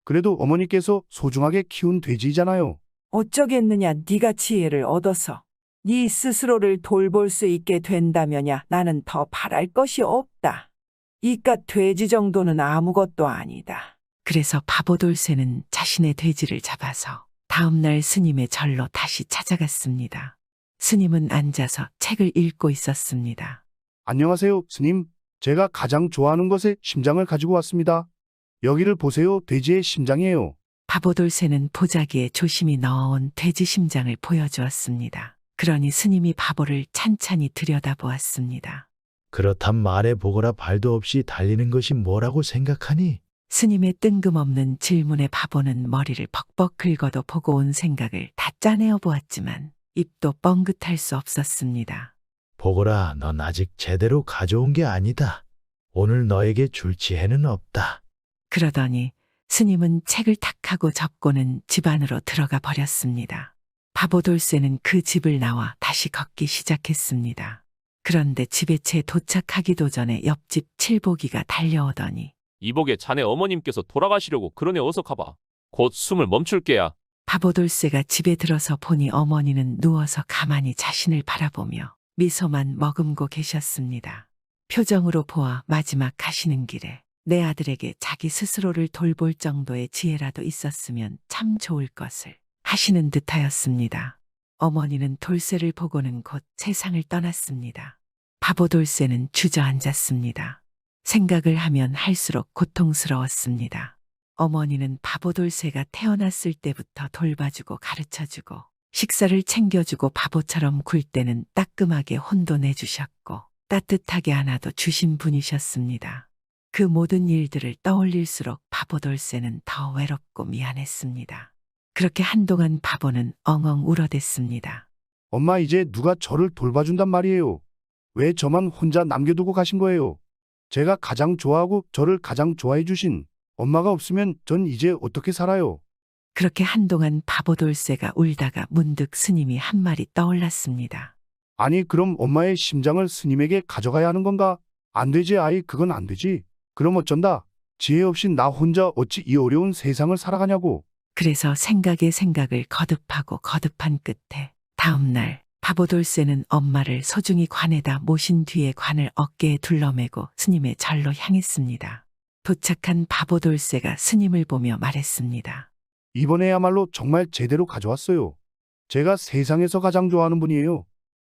그래도 어머니께서 소중하게 키운 돼지이잖아요. 어쩌겠느냐 네가 지혜를 얻어서 네 스스로를 돌볼 수 있게 된다면야 나는 더 바랄 것이 없다. 이깟 돼지 정도는 아무것도 아니다. 그래서 바보돌쇠는 자신의 돼지를 잡아서 다음날 스님의 절로 다시 찾아갔습니다. 스님은 앉아서 책을 읽고 있었습니다. 안녕하세요, 스님. 제가 가장 좋아하는 것의 심장을 가지고 왔습니다. 여기를 보세요. 돼지의 심장이에요. 바보돌쇠는 보자기에 조심히 넣어온 돼지 심장을 보여주었습니다. 그러니 스님이 바보를 찬찬히 들여다보았습니다. 그렇단 말해 보거라. 발도 없이 달리는 것이 뭐라고 생각하니? 스님의 뜬금없는 질문에 바보는 머리를 벅벅 긁어도 보고 온 생각을 다 짜내어 보았지만 입도 뻥긋할 수 없었습니다. 보거라, 넌 아직 제대로 가져온 게 아니다. 오늘 너에게 줄 지혜는 없다. 그러더니 스님은 책을 탁 하고 접고는 집 안으로 들어가 버렸습니다. 바보돌쇠는 그 집을 나와 다시 걷기 시작했습니다. 그런데 집에 채 도착하기도 전에 옆집 칠보기가 달려오더니 이복에 자네 어머님께서 돌아가시려고 그러네. 어서 가봐. 곧 숨을 멈출 게야. 바보돌쇠가 집에 들어서 보니 어머니는 누워서 가만히 자신을 바라보며 미소만 머금고 계셨습니다. 표정으로 보아 마지막 가시는 길에 내 아들에게 자기 스스로를 돌볼 정도의 지혜라도 있었으면 참 좋을 것을 하시는 듯하였습니다. 어머니는 돌쇠를 보고는 곧 세상을 떠났습니다. 바보돌쇠는 주저앉았습니다. 생각을 하면 할수록 고통스러웠습니다. 어머니는 바보돌쇠가 태어났을 때부터 돌봐주고 가르쳐주고 식사를 챙겨주고 바보처럼 굴 때는 따끔하게 혼도 내주셨고 따뜻하게 안아도 주신 분이셨습니다. 그 모든 일들을 떠올릴수록 바보돌쇠는 더 외롭고 미안했습니다. 그렇게 한동안 바보는 엉엉 울어댔습니다. 엄마, 이제 누가 저를 돌봐준단 말이에요? 왜 저만 혼자 남겨두고 가신 거예요? 제가 가장 좋아하고 저를 가장 좋아해 주신 엄마가 없으면 전 이제 어떻게 살아요? 그렇게 한동안 바보돌쇠가 울다가 문득 스님이 한 말이 떠올랐습니다. 아니, 그럼 엄마의 심장을 스님에게 가져가야 하는 건가? 안 되지, 아이, 그건 안 되지. 그럼 어쩐다? 지혜 없이 나 혼자 어찌 이 어려운 세상을 살아가냐고. 그래서 생각에 생각을 거듭하고 거듭한 끝에 다음날 바보돌쇠는 엄마를 소중히 관에다 모신 뒤에 관을 어깨에 둘러매고 스님의 절로 향했습니다. 도착한 바보돌쇠가 스님을 보며 말했습니다. 이번에야말로 정말 제대로 가져왔어요. 제가 세상에서 가장 좋아하는 분이에요.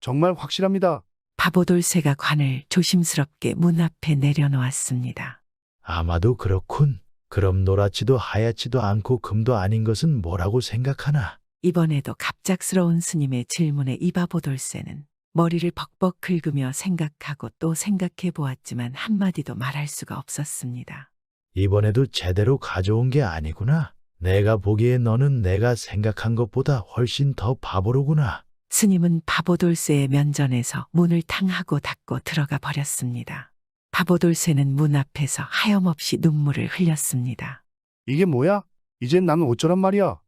정말 확실합니다. 바보돌쇠가 관을 조심스럽게 문 앞에 내려놓았습니다. 아마도 그렇군. 그럼 노랗지도 하얗지도 않고 금도 아닌 것은 뭐라고 생각하나? 이번에도 갑작스러운 스님의 질문에 이 바보돌쇠는 머리를 벅벅 긁으며 생각하고 또 생각해 보았지만 한마디도 말할 수가 없었습니다. 이번에도 제대로 가져온 게 아니구나. 내가 보기에 너는 내가 생각한 것보다 훨씬 더 바보로구나. 스님은 바보돌쇠의 면전에서 문을 탕하고 닫고 들어가 버렸습니다. 바보돌쇠는 문 앞에서 하염없이 눈물을 흘렸습니다. 이게 뭐야? 이젠 나는 어쩌란 말이야?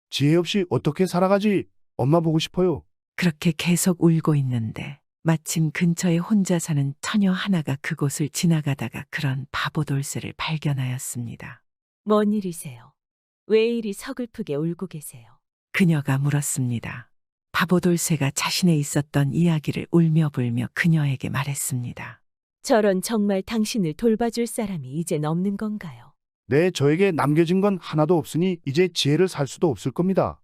지혜 없이 어떻게 살아가지? 엄마 보고 싶어요. 그렇게 계속 울고 있는데 마침 근처에 혼자 사는 처녀 하나가 그곳을 지나가다가 그런 바보돌쇠를 발견하였습니다. 뭔 일이세요? 왜 이리 서글프게 울고 계세요? 그녀가 물었습니다. 바보돌쇠가 자신의 있었던 이야기를 울며 불며 그녀에게 말했습니다. 저런 정말 당신을 돌봐줄 사람이 이젠 없는 건가요? 네, 저에게 남겨진 건 하나도 없으니 이제 지혜를 살 수도 없을 겁니다.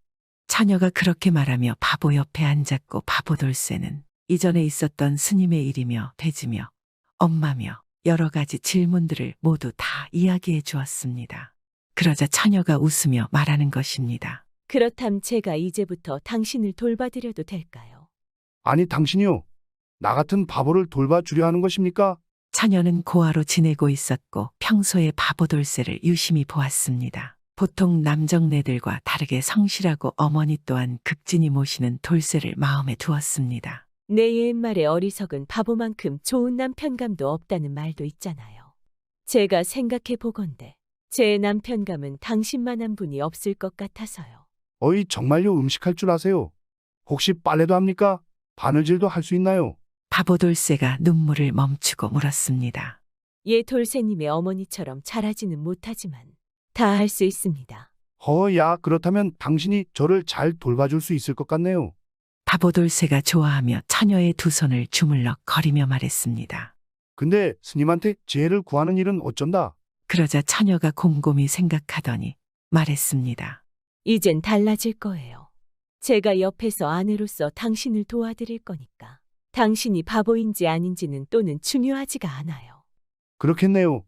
처녀가 그렇게 말하며 바보 옆에 앉았고 바보돌쇠는 이전에 있었던 스님의 일이며 돼지며 엄마며 여러 가지 질문들을 모두 다 이야기해 주었습니다. 그러자 처녀가 웃으며 말하는 것입니다. 그렇담 제가 이제부터 당신을 돌봐드려도 될까요? 아니, 당신이요. 나 같은 바보를 돌봐주려 하는 것입니까? 처녀는 고아로 지내고 있었고 평소에 바보돌쇠를 유심히 보았습니다. 보통 남정네들과 다르게 성실하고 어머니 또한 극진히 모시는 돌쇠를 마음에 두었습니다. 내 옛말에 어리석은 바보만큼 좋은 남편감도 없다는 말도 있잖아요. 제가 생각해 보건대 제 남편감은 당신만한 분이 없을 것 같아서요. 어이, 정말요? 음식할 줄 아세요? 혹시 빨래도 합니까? 바느질도 할 수 있나요? 바보돌쇠가 눈물을 멈추고 물었습니다. 예 돌쇠님의 어머니처럼 잘하지는 못하지만 다 할 수 있습니다. 허야, 그렇다면 당신이 저를 잘 돌봐줄 수 있을 것 같네요. 바보돌쇠가 좋아하며 처녀의 두 손을 주물럭 거리며 말했습니다. 근데 스님한테 지혜를 구하는 일은 어쩐다? 그러자 처녀가 곰곰이 생각하더니 말했습니다. 이젠 달라질 거예요. 제가 옆에서 아내로서 당신을 도와드릴 거니까. 당신이 바보인지 아닌지는 또는 중요하지가 않아요. 그렇겠네요.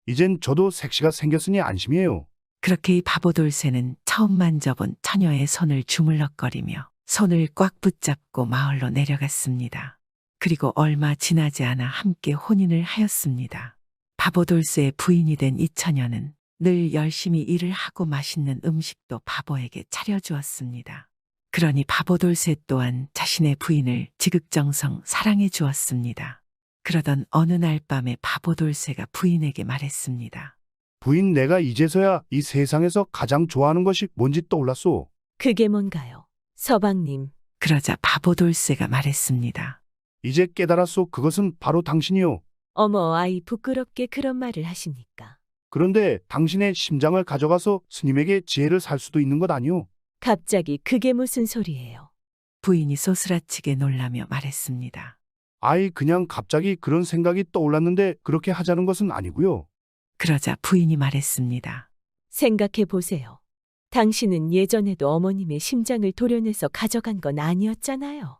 이젠 저도 색시가 생겼으니 안심이에요. 그렇게 이 바보돌쇠는 처음 만져본 처녀의 손을 주물럭거리며 손을 꽉 붙잡고 마을로 내려갔습니다. 그리고 얼마 지나지 않아 함께 혼인을 하였습니다. 바보돌쇠의 부인이 된 이 처녀는 늘 열심히 일을 하고 맛있는 음식도 바보에게 차려주었습니다. 그러니 바보돌쇠 또한 자신의 부인을 지극정성 사랑해 주었습니다. 그러던 어느 날 밤에 바보돌쇠가 부인에게 말했습니다. 부인, 내가 이제서야 이 세상에서 가장 좋아하는 것이 뭔지 떠올랐소. 그게 뭔가요? 서방님, 그러자 바보돌쇠가 말했습니다. 이제 깨달았소. 그것은 바로 당신이요. 어머 아이 부끄럽게 그런 말을 하십니까? 그런데 당신의 심장을 가져가서 스님에게 지혜를 살 수도 있는 것 아니오? 갑자기 그게 무슨 소리예요? 부인이 소스라치게 놀라며 말했습니다. 아이, 그냥 갑자기 그런 생각이 떠올랐는데 그렇게 하자는 것은 아니고요. 그러자 부인이 말했습니다. 생각해 보세요. 당신은 예전에도 어머님의 심장을 도려내서 가져간 건 아니었잖아요.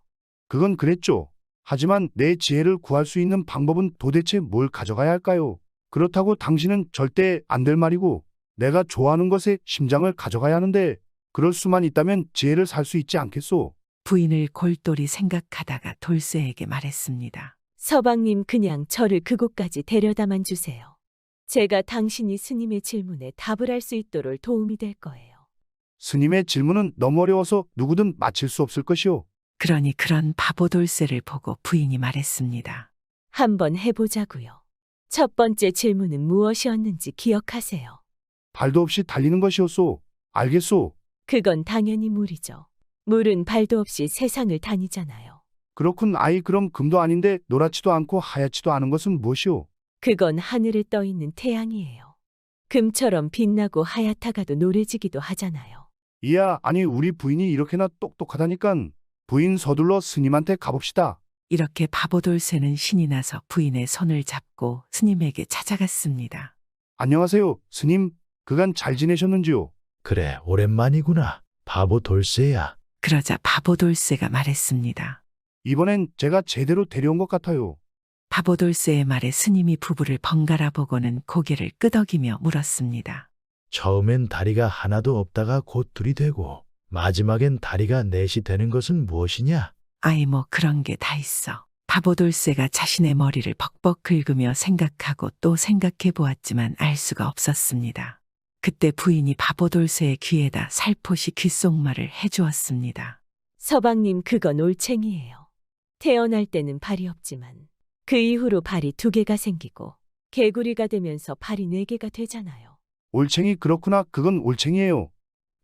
그건 그랬죠. 하지만 내 지혜를 구할 수 있는 방법은 도대체 뭘 가져가야 할까요? 그렇다고 당신은 절대 안 될 말이고, 내가 좋아하는 것에 심장을 가져가야 하는데 그럴 수만 있다면 지혜를 살 수 있지 않겠소? 부인을 골똘히 생각하다가 돌쇠에게 말했습니다. 서방님 그냥 저를 그곳까지 데려다만 주세요. 제가 당신이 스님의 질문에 답을 할 수 있도록 도움이 될 거예요. 스님의 질문은 너무 어려워서 누구든 맞힐 수 없을 것이오. 그러니 그런 바보돌쇠를 보고 부인이 말했습니다. 한번 해보자고요. 첫 번째 질문은 무엇이었는지 기억하세요. 발도 없이 달리는 것이었소. 알겠소. 그건 당연히 물이죠. 물은 발도 없이 세상을 다니잖아요. 그렇군. 아이, 그럼 금도 아닌데 노랗지도 않고 하얗지도 않은 것은 무엇이오? 그건 하늘에 떠 있는 태양이에요. 금처럼 빛나고 하얗다가도 노래지기도 하잖아요. 이야, 아니 우리 부인이 이렇게나 똑똑하다니깐. 부인, 서둘러 스님한테 가봅시다. 이렇게 바보돌쇠는 신이 나서 부인의 손을 잡고 스님에게 찾아갔습니다. 안녕하세요, 스님. 그간 잘 지내셨는지요? 그래, 오랜만이구나. 바보 돌쇠야. 그러자 바보돌쇠가 말했습니다. 이번엔 제가 제대로 데려온 것 같아요. 바보돌쇠의 말에 스님이 부부를 번갈아 보고는 고개를 끄덕이며 물었습니다. 처음엔 다리가 하나도 없다가 곧 둘이 되고 마지막엔 다리가 넷이 되는 것은 무엇이냐? 아이, 뭐 그런 게 다 있어. 바보돌쇠가 자신의 머리를 벅벅 긁으며 생각하고 또 생각해 보았지만 알 수가 없었습니다. 그때 부인이 바보돌쇠의 귀에다 살포시 귓속말을 해주었습니다. 서방님 그건 올챙이에요. 태어날 때는 발이 없지만 그 이후로 발이 2개가 생기고 개구리가 되면서 발이 4개가 되잖아요. 올챙이, 그렇구나. 그건 올챙이에요.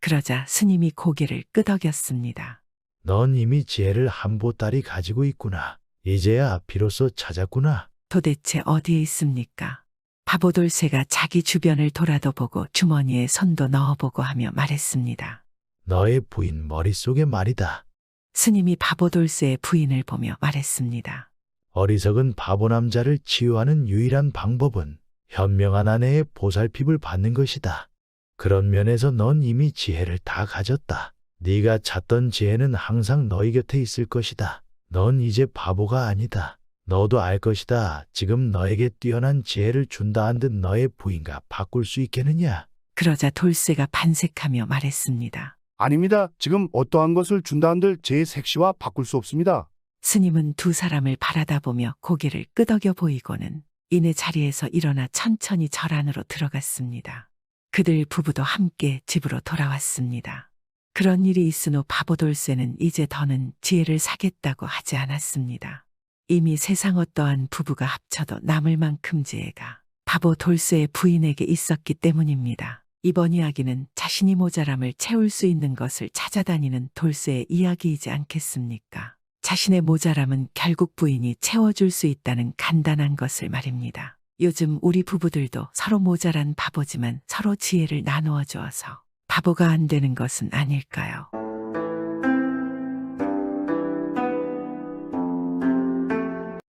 그러자 스님이 고개를 끄덕였습니다. 넌 이미 지혜를 한 보따리 가지고 있구나. 이제야 비로소 찾았구나. 도대체 어디에 있습니까? 바보돌쇠가 자기 주변을 돌아도 보고 주머니에 손도 넣어보고 하며 말했습니다. 너의 부인 머릿속에 말이다. 스님이 바보돌쇠의 부인을 보며 말했습니다. 어리석은 바보 남자를 치유하는 유일한 방법은 현명한 아내의 보살핌을 받는 것이다. 그런 면에서 넌 이미 지혜를 다 가졌다. 네가 찾던 지혜는 항상 너희 곁에 있을 것이다. 넌 이제 바보가 아니다. 너도 알 것이다. 지금 너에게 뛰어난 지혜를 준다 한듯 너의 부인과 바꿀 수 있겠느냐? 그러자 돌쇠가 반색하며 말했습니다. 아닙니다. 지금 어떠한 것을 준다 한들 제 색시와 바꿀 수 없습니다. 스님은 두 사람을 바라다보며 고개를 끄덕여 보이고는 이내 자리에서 일어나 천천히 절 안으로 들어갔습니다. 그들 부부도 함께 집으로 돌아왔습니다. 그런 일이 있은 후 바보돌쇠는 이제 더는 지혜를 사겠다고 하지 않았습니다. 이미 세상 어떠한 부부가 합쳐도 남을 만큼 지혜가 바보돌쇠의 부인에게 있었기 때문입니다. 이번 이야기는 자신이 모자람을 채울 수 있는 것을 찾아다니는 돌쇠의 이야기이지 않겠습니까? 자신의 모자람은 결국 부인이 채워줄 수 있다는 간단한 것을 말입니다. 요즘 우리 부부들도 서로 모자란 바보지만 서로 지혜를 나누어 주어서 바보가 안 되는 것은 아닐까요?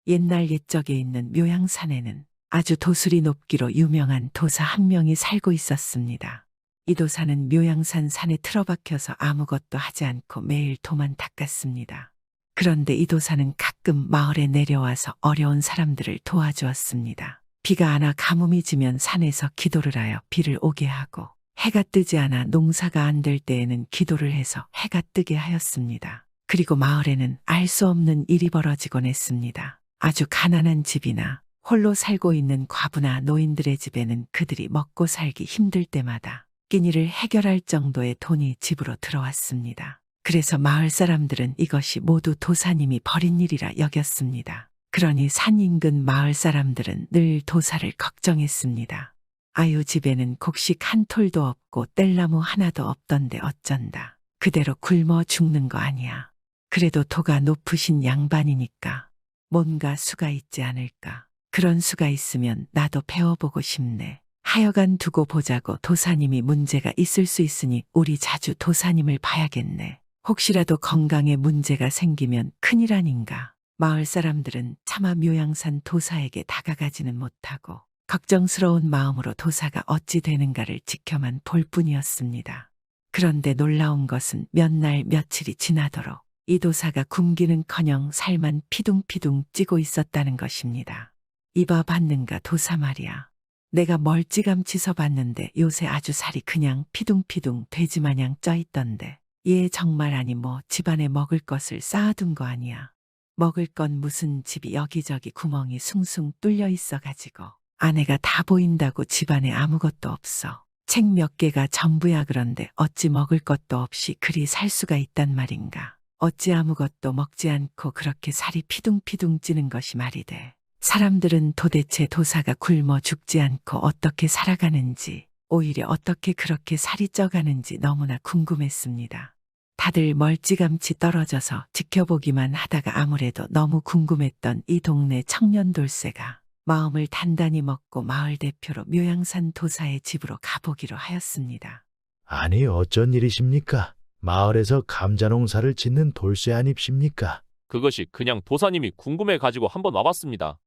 옛날 옛적에 있는 묘양산에는 아주 도술이 높기로 유명한 도사 한 명이 살고 있었습니다. 이 도사는 묘양산 산에 틀어박혀서 아무것도 하지 않고 매일 도만 닦았습니다. 그런데 이 도사는 가끔 마을에 내려와서 어려운 사람들을 도와주었습니다. 비가 안 와 가뭄이 지면 산에서 기도를 하여 비를 오게 하고, 해가 뜨지 않아 농사가 안 될 때에는 기도를 해서 해가 뜨게 하였습니다. 그리고 마을에는 알 수 없는 일이 벌어지곤 했습니다. 아주 가난한 집이나 홀로 살고 있는 과부나 노인들의 집에는 그들이 먹고 살기 힘들 때마다 끼니를 해결할 정도의 돈이 집으로 들어왔습니다. 그래서 마을 사람들은 이것이 모두 도사님이 벌인 일이라 여겼습니다. 그러니 산 인근 마을 사람들은 늘 도사를 걱정했습니다. 아유, 집에는 곡식 한 톨도 없고 뗄나무 하나도 없던데 어쩐다. 그대로 굶어 죽는 거 아니야. 그래도 도가 높으신 양반이니까 뭔가 수가 있지 않을까. 그런 수가 있으면 나도 배워보고 싶네. 하여간 두고 보자고. 도사님이 문제가 있을 수 있으니 우리 자주 도사님을 봐야겠네. 혹시라도 건강에 문제가 생기면 큰일 아닌가. 마을 사람들은 차마 묘양산 도사에게 다가가지는 못하고 걱정스러운 마음으로 도사가 어찌 되는가를 지켜만 볼 뿐이었습니다. 그런데 놀라운 것은 몇 날 며칠이 지나도록 이 도사가 굶기는커녕 살만 피둥피둥 찌고 있었다는 것입니다. 이봐 봤는가 도사 말이야. 내가 멀찌감치 봤는데 요새 아주 살이 그냥 피둥피둥 돼지마냥 쪄 있던데. 얘 정말 아니 뭐 집안에 먹을 것을 쌓아둔 거 아니야. 먹을 건 무슨 집이 여기저기 구멍이 숭숭 뚫려 있어가지고 아내가 다 보인다고 집안에 아무것도 없어. 책 몇 개가 전부야. 그런데 어찌 먹을 것도 없이 그리 살 수가 있단 말인가. 어찌 아무것도 먹지 않고 그렇게 살이 피둥피둥 찌는 것이 말이 돼. 사람들은 도대체 도사가 굶어 죽지 않고 어떻게 살아가는지, 오히려 어떻게 그렇게 살이 쪄가는지 너무나 궁금했습니다. 다들 멀찌감치 떨어져서 지켜보기만 하다가 아무래도 너무 궁금했던 이 동네 청년 돌쇠가 마음을 단단히 먹고 마을 대표로 묘양산 도사의 집으로 가보기로 하였습니다. 아니 어쩐 일이십니까? 마을에서 감자 농사를 짓는 돌쇠 아닙십니까? 그것이 그냥 도사님이 궁금해 가지고 한번 와봤습니다.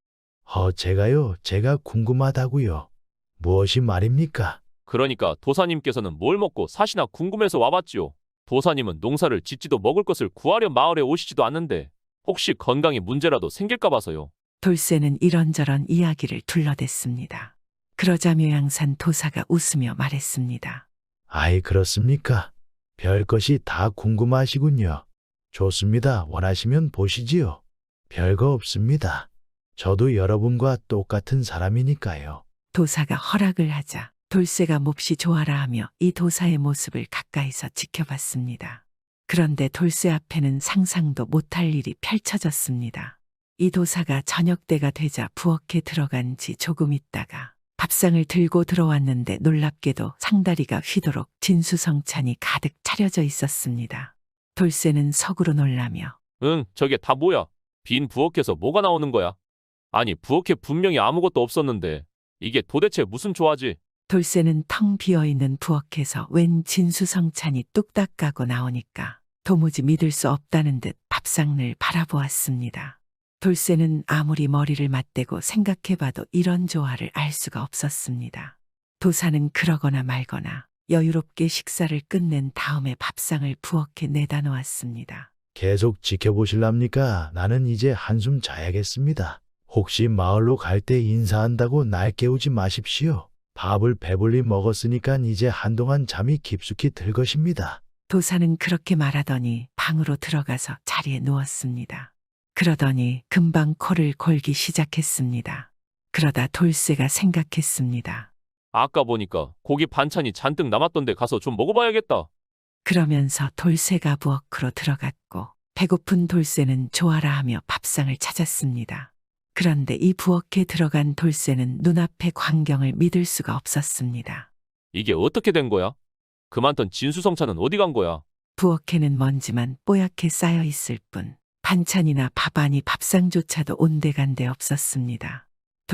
제가 궁금하다고요. 무엇이 말입니까? 그러니까 도사님께서는 뭘 먹고 사시나 궁금해서 와봤지요. 도사님은 농사를 짓지도 먹을 것을 구하려 마을에 오시지도 않는데 혹시 건강에 문제라도 생길까 봐서요. 돌쇠는 이런저런 이야기를 둘러댔습니다. 그러자 묘양산 도사가 웃으며 말했습니다. 아이 그렇습니까? 별것이 다 궁금하시군요. 좋습니다. 원하시면 보시지요. 별거 없습니다. 저도 여러분과 똑같은 사람이니까요. 도사가 허락을 하자 돌쇠가 몹시 좋아라 하며 이 도사의 모습을 가까이서 지켜봤습니다. 그런데 돌쇠 앞에는 상상도 못할 일이 펼쳐졌습니다. 이 도사가 저녁 때가 되자 부엌에 들어간 지 조금 있다가 밥상을 들고 들어왔는데 놀랍게도 상다리가 휘도록 진수성찬이 가득 차려져 있었습니다. 돌쇠는 속으로 놀라며 응, 저게 다 뭐야? 빈 부엌에서 뭐가 나오는 거야? 아니, 부엌에 분명히 아무것도 없었는데 이게 도대체 무슨 조화지? 돌쇠는 텅 비어있는 부엌에서 웬 진수성찬이 뚝딱 까고 나오니까 도무지 믿을 수 없다는 듯 밥상을 바라보았습니다. 돌쇠는 아무리 머리를 맞대고 생각해봐도 이런 조화를 알 수가 없었습니다. 도사는 그러거나 말거나 여유롭게 식사를 끝낸 다음에 밥상을 부엌에 내다 놓았습니다. 계속 지켜보실랍니까? 나는 이제 한숨 자야겠습니다. 혹시 마을로 갈 때 인사한다고 날 깨우지 마십시오. 밥을 배불리 먹었으니까 이제 한동안 잠이 깊숙이 들 것입니다. 도사는 그렇게 말하더니 방으로 들어가서 자리에 누웠습니다. 그러더니 금방 코를 골기 시작했습니다. 그러다 돌쇠가 생각했습니다. 아까 보니까 고기 반찬이 잔뜩 남았던데 가서 좀 먹어봐야겠다. 그러면서 돌쇠가 부엌으로 들어갔고 배고픈 돌쇠는 좋아라 하며 밥상을 찾았습니다. 그런데 이 부엌에 들어간 돌쇠는 눈앞의 광경을 믿을 수가 없었습니다. 이게 어떻게 된 거야? 그 많던 진수성찬은 어디 간 거야? 부엌에는 먼지만 뽀얗게 쌓여 있을 뿐 반찬이나 밥 아니 밥상조차도 온데간데 없었습니다.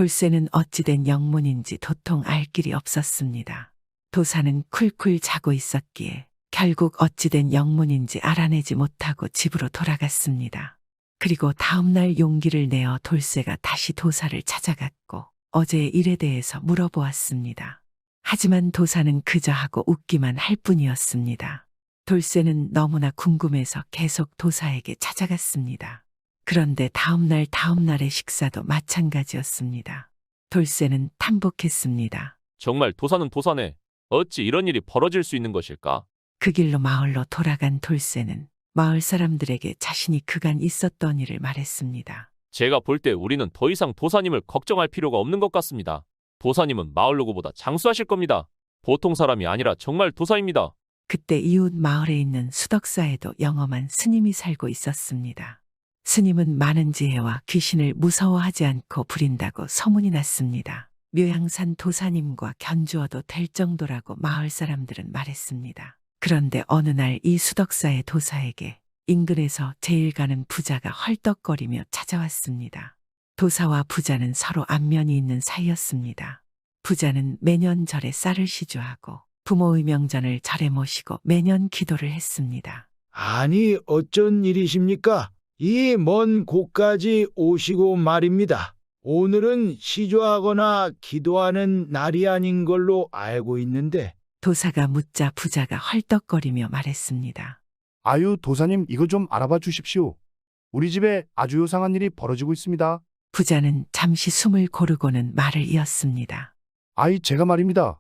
돌쇠는 어찌된 영문인지 도통 알 길이 없었습니다. 도사는 쿨쿨 자고 있었기에 결국 어찌된 영문인지 알아내지 못하고 집으로 돌아갔습니다. 그리고 다음날 용기를 내어 돌쇠가 다시 도사를 찾아갔고 어제의 일에 대해서 물어보았습니다. 하지만 도사는 그저 하고 웃기만 할 뿐이었습니다. 돌쇠는 너무나 궁금해서 계속 도사에게 찾아갔습니다. 그런데 다음날의 식사도 마찬가지였습니다. 돌쇠는 탐복했습니다. 정말 도사는 도사네. 어찌 이런 일이 벌어질 수 있는 것일까? 그 길로 마을로 돌아간 돌쇠는 마을 사람들에게 자신이 그간 있었던 일을 말했습니다. 제가 볼 때 우리는 더 이상 도사님을 걱정할 필요가 없는 것 같습니다. 도사님은 마을 누구보다 장수하실 겁니다. 보통 사람이 아니라 정말 도사입니다. 그때 이웃 마을에 있는 수덕사에도 영험한 스님이 살고 있었습니다. 스님은 많은 지혜와 귀신을 무서워하지 않고 부린다고 소문이 났습니다. 묘향산 도사님과 견주어도 될 정도라고 마을 사람들은 말했습니다. 그런데 어느 날 이 수덕사의 도사에게 인근에서 제일 가는 부자가 헐떡거리며 찾아왔습니다. 도사와 부자는 서로 안면이 있는 사이였습니다. 부자는 매년 절에 쌀을 시주하고 부모의 명전을 절에 모시고 매년 기도를 했습니다. 아니, 어쩐 일이십니까? 이 먼 곳까지 오시고 말입니다. 오늘은 시조하거나 기도하는 날이 아닌 걸로 알고 있는데. 도사가 묻자 부자가 헐떡거리며 말했습니다. 아유, 도사님, 이거 좀 알아봐 주십시오. 우리 집에 아주 요상한 일이 벌어지고 있습니다. 부자는 잠시 숨을 고르고는 말을 이었습니다. 아이, 제가 말입니다.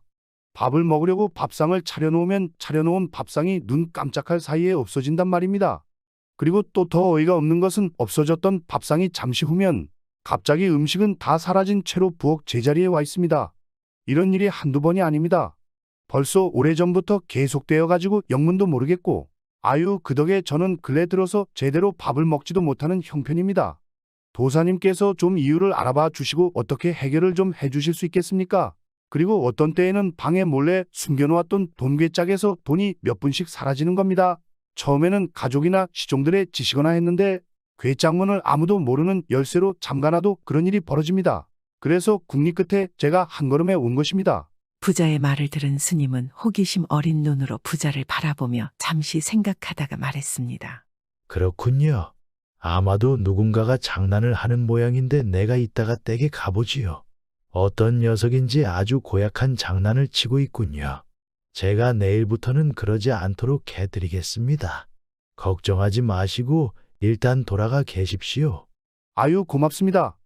밥을 먹으려고 밥상을 차려놓으면 차려놓은 밥상이 눈 깜짝할 사이에 없어진단 말입니다. 그리고 또 더 어이가 없는 것은 없어졌던 밥상이 잠시 후면 갑자기 음식은 다 사라진 채로 부엌 제자리에 와 있습니다. 이런 일이 한두 번이 아닙니다. 벌써 오래전부터 계속되어 가지고 영문도 모르겠고, 아유, 그 덕에 저는 근래 들어서 제대로 밥을 먹지도 못하는 형편입니다. 도사님께서 좀 이유를 알아봐 주시고 어떻게 해결을 좀 해주실 수 있겠습니까? 그리고 어떤 때에는 방에 몰래 숨겨놓았던 돈괴짝에서 돈이 몇 푼씩 사라지는 겁니다. 처음에는 가족이나 시종들의 짓이거나 했는데 괴짝문을 아무도 모르는 열쇠로 잠가놔도 그런 일이 벌어집니다. 그래서 국리 끝에 제가 한 걸음에 온 것입니다. 부자의 말을 들은 스님은 호기심 어린 눈으로 부자를 바라보며 잠시 생각하다가 말했습니다. 그렇군요. 아마도 누군가가 장난을 하는 모양인데 내가 이따가 댁에 가보지요. 어떤 녀석인지 아주 고약한 장난을 치고 있군요. 제가 내일부터는 그러지 않도록 해드리겠습니다. 걱정하지 마시고 일단 돌아가 계십시오. 아유, 고맙습니다.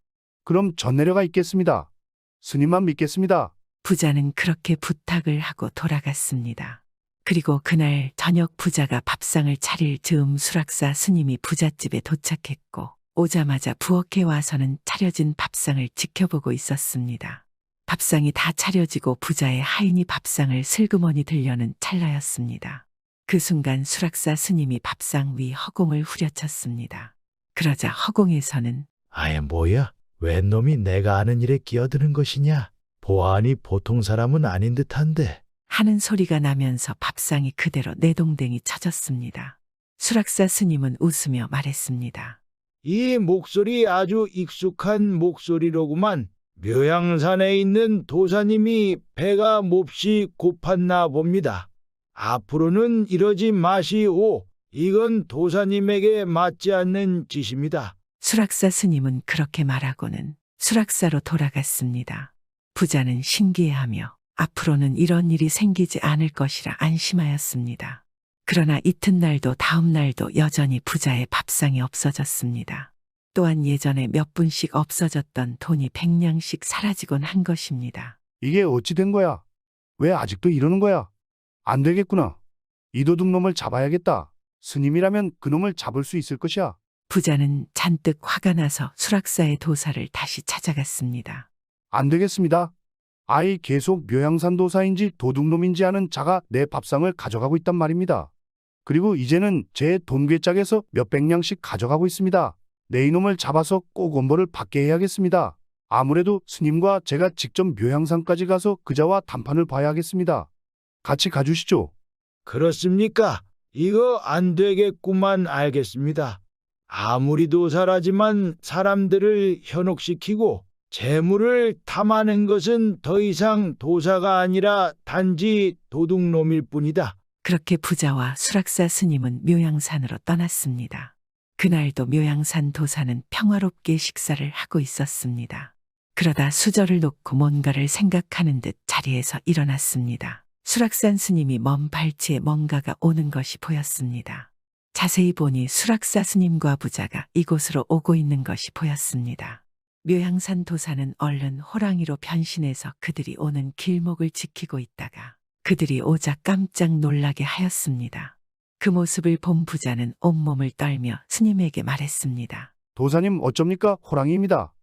그럼 전 내려가 있겠습니다. 스님만 믿겠습니다. 부자는 그렇게 부탁을 하고 돌아갔습니다. 그리고 그날 저녁 부자가 밥상을 차릴 즈음 수락사 스님이 부잣집에 도착했고 오자마자 부엌에 와서는 차려진 밥상을 지켜보고 있었습니다. 밥상이 다 차려지고 부자의 하인이 밥상을 슬그머니 들려는 찰나였습니다. 그 순간 수락사 스님이 밥상 위 허공을 후려쳤습니다. 그러자 허공에서는 아예 뭐야? 웬 놈이 내가 아는 일에 끼어드는 것이냐? 보아하니 보통 사람은 아닌 듯한데. 하는 소리가 나면서 밥상이 그대로 내동댕이 쳐졌습니다. 수락사 스님은 웃으며 말했습니다. 이 목소리 아주 익숙한 목소리로구만. 묘향산에 있는 도사님이 배가 몹시 고팠나 봅니다. 앞으로는 이러지 마시오. 이건 도사님에게 맞지 않는 짓입니다. 수락사 스님은 그렇게 말하고는 수락사로 돌아갔습니다. 부자는 신기해하며 앞으로는 이런 일이 생기지 않을 것이라 안심하였습니다. 그러나 이튿날도 다음날도 여전히 부자의 밥상이 없어졌습니다. 또한 예전에 몇 분씩 없어졌던 돈이 100냥씩 사라지곤 한 것입니다. 이게 어찌 된 거야? 왜 아직도 이러는 거야? 안 되겠구나. 이 도둑놈을 잡아야겠다. 스님이라면 그놈을 잡을 수 있을 것이야. 부자는 잔뜩 화가 나서 수락사의 도사를 다시 찾아갔습니다. 안 되겠습니다. 아이, 계속 묘향산 도사인지 도둑놈인지 아는 자가 내 밥상을 가져가고 있단 말입니다. 그리고 이제는 제 돈괴짝에서 몇백 냥씩 가져가고 있습니다. 내 이놈을 잡아서 꼭 엄벌을 받게 해야겠습니다. 아무래도 스님과 제가 직접 묘향산까지 가서 그자와談판을 봐야 하겠습니다. 같이 가주시죠. 그렇습니까? 이거 안 되겠구만. 알겠습니다. 아무리 도사라지만 사람들을 현혹시키고 재물을 탐하는 것은 더 이상 도사가 아니라 단지 도둑놈일 뿐이다. 그렇게 부자와 수락사 스님은 묘양산으로 떠났습니다. 그날도 묘양산 도사는 평화롭게 식사를 하고 있었습니다. 그러다 수저를 놓고 뭔가를 생각하는 듯 자리에서 일어났습니다. 수락산 스님이 먼 발치에 뭔가가 오는 것이 보였습니다. 자세히 보니 수락사 스님과 부자가 이곳으로 오고 있는 것이 보였습니다. 묘양산 도사는 얼른 호랑이로 변신해서 그들이 오는 길목을 지키고 있다가 그들이 오자 깜짝 놀라게 하였습니다. 그 모습을 본 부자는 온몸을 떨며 스님에게 말했습니다. 도사님 어쩝니까? 호랑이입니다.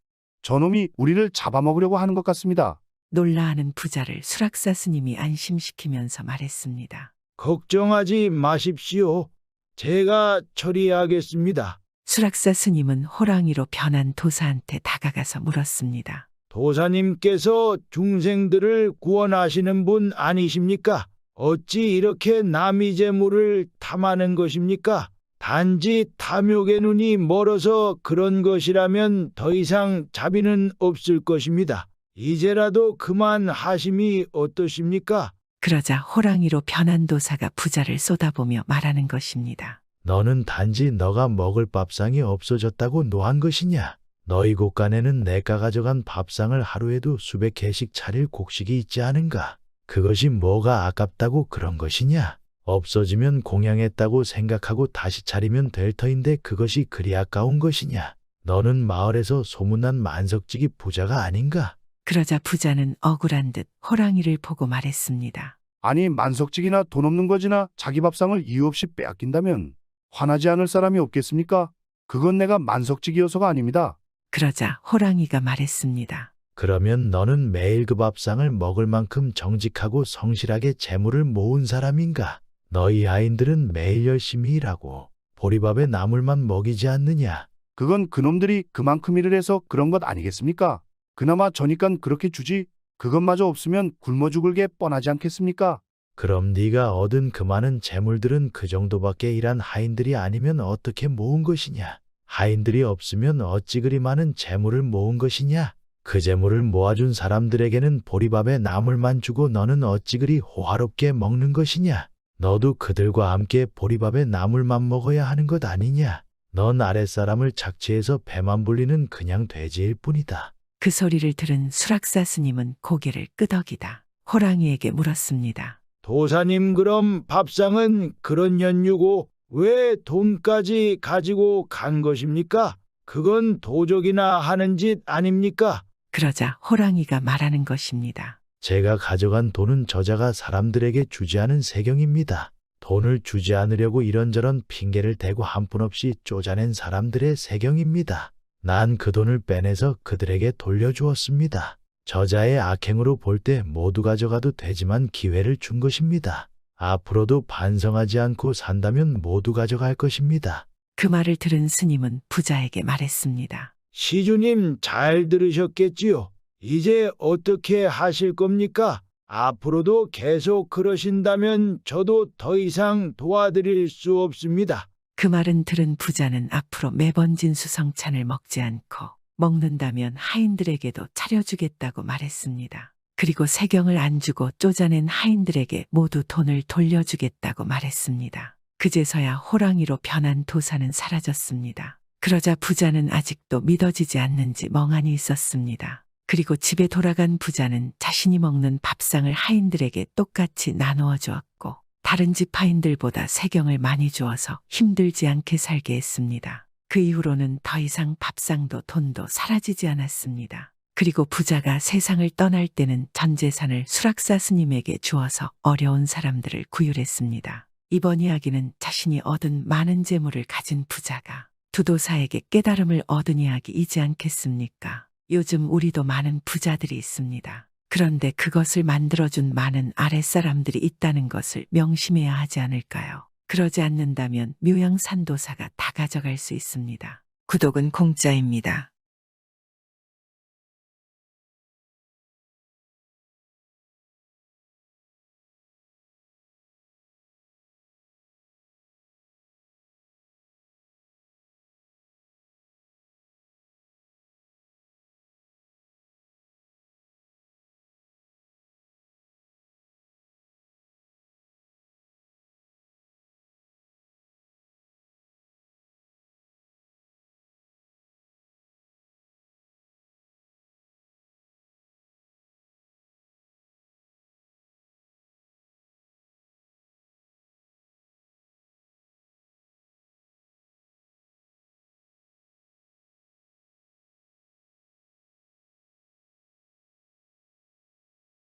저놈이 우리를 잡아먹으려고 하는 것 같습니다. 놀라하는 부자를 수락사 스님이 안심시키면서 말했습니다. 걱정하지 마십시오. 제가 처리하겠습니다. 수락사 스님은 호랑이로 변한 도사한테 다가가서 물었습니다. 도사님께서 중생들을 구원하시는 분 아니십니까? 어찌 이렇게 남의 재물을 탐하는 것입니까? 단지 탐욕의 눈이 멀어서 그런 것이라면 더 이상 자비는 없을 것입니다. 이제라도 그만하심이 어떠십니까? 그러자 호랑이로 변한 도사가 부자를 쏟아보며 말하는 것입니다. 너는 단지 너가 먹을 밥상이 없어졌다고 노한 것이냐? 너희 곳간에는 내가 가져간 밥상을 하루에도 수백 개씩 차릴 곡식이 있지 않은가? 그것이 뭐가 아깝다고 그런 것이냐? 없어지면 공양했다고 생각하고 다시 차리면 될 터인데 그것이 그리 아까운 것이냐? 너는 마을에서 소문난 만석지기 부자가 아닌가? 그러자 부자는 억울한 듯 호랑이를 보고 말했습니다. 아니 만석직이나 돈 없는 거지나 자기 밥상을 이유 없이 빼앗긴다면 화나지 않을 사람이 없겠습니까? 그건 내가 만석직이어서가 아닙니다. 그러자 호랑이가 말했습니다. 그러면 너는 매일 그 밥상을 먹을 만큼 정직하고 성실하게 재물을 모은 사람인가? 너희 아인들은 매일 열심히 일하고 보리밥에 나물만 먹이지 않느냐? 그건 그놈들이 그만큼 일을 해서 그런 것 아니겠습니까? 그나마 저니깐 그렇게 주지 그것마저 없으면 굶어 죽을 게 뻔하지 않겠습니까? 그럼 네가 얻은 그 많은 재물들은 그 정도밖에 일한 하인들이 아니면 어떻게 모은 것이냐? 하인들이 없으면 어찌 그리 많은 재물을 모은 것이냐? 그 재물을 모아준 사람들에게는 보리밥에 나물만 주고 너는 어찌 그리 호화롭게 먹는 것이냐? 너도 그들과 함께 보리밥에 나물만 먹어야 하는 것 아니냐? 넌 아랫사람을 착취해서 배만 불리는 그냥 돼지일 뿐이다. 그 소리를 들은 수락사 스님은 고개를 끄덕이다 호랑이에게 물었습니다. 도사님, 그럼 밥상은 그런 연유고 왜 돈까지 가지고 간 것입니까? 그건 도적이나 하는 짓 아닙니까? 그러자 호랑이가 말하는 것입니다. 제가 가져간 돈은 저자가 사람들에게 주지 않은 세경입니다. 돈을 주지 않으려고 이런저런 핑계를 대고 한푼없이 쪼자낸 사람들의 세경입니다. 난 그 돈을 빼내서 그들에게 돌려주었습니다. 저자의 악행으로 볼 때 모두 가져가도 되지만 기회를 준 것입니다. 앞으로도 반성하지 않고 산다면 모두 가져갈 것입니다. 그 말을 들은 스님은 부자에게 말했습니다. 시주님 잘 들으셨겠지요? 이제 어떻게 하실 겁니까? 앞으로도 계속 그러신다면 저도 더 이상 도와드릴 수 없습니다. 그 말은 들은 부자는 앞으로 매번 진수성찬을 먹지 않고 먹는다면 하인들에게도 차려주겠다고 말했습니다. 그리고 세경을 안 주고 쪼자낸 하인들에게 모두 돈을 돌려주겠다고 말했습니다. 그제서야 호랑이로 변한 도사는 사라졌습니다. 그러자 부자는 아직도 믿어지지 않는지 멍하니 있었습니다. 그리고 집에 돌아간 부자는 자신이 먹는 밥상을 하인들에게 똑같이 나누어 주었고 다른 집 하인들보다 세경을 많이 주어서 힘들지 않게 살게 했습니다. 그 이후로는 더 이상 밥상도 돈도 사라지지 않았습니다. 그리고 부자가 세상을 떠날 때는 전 재산을 수락사 스님에게 주어서 어려운 사람들을 구휼했습니다. 이번 이야기는 자신이 얻은 많은 재물을 가진 부자가 두도사에게 깨달음을 얻은 이야기이지 않겠습니까? 요즘 우리도 많은 부자들이 있습니다. 그런데 그것을 만들어준 많은 아랫사람들이 있다는 것을 명심해야 하지 않을까요? 그러지 않는다면 묘양산도사가 다 가져갈 수 있습니다. 구독은 공짜입니다.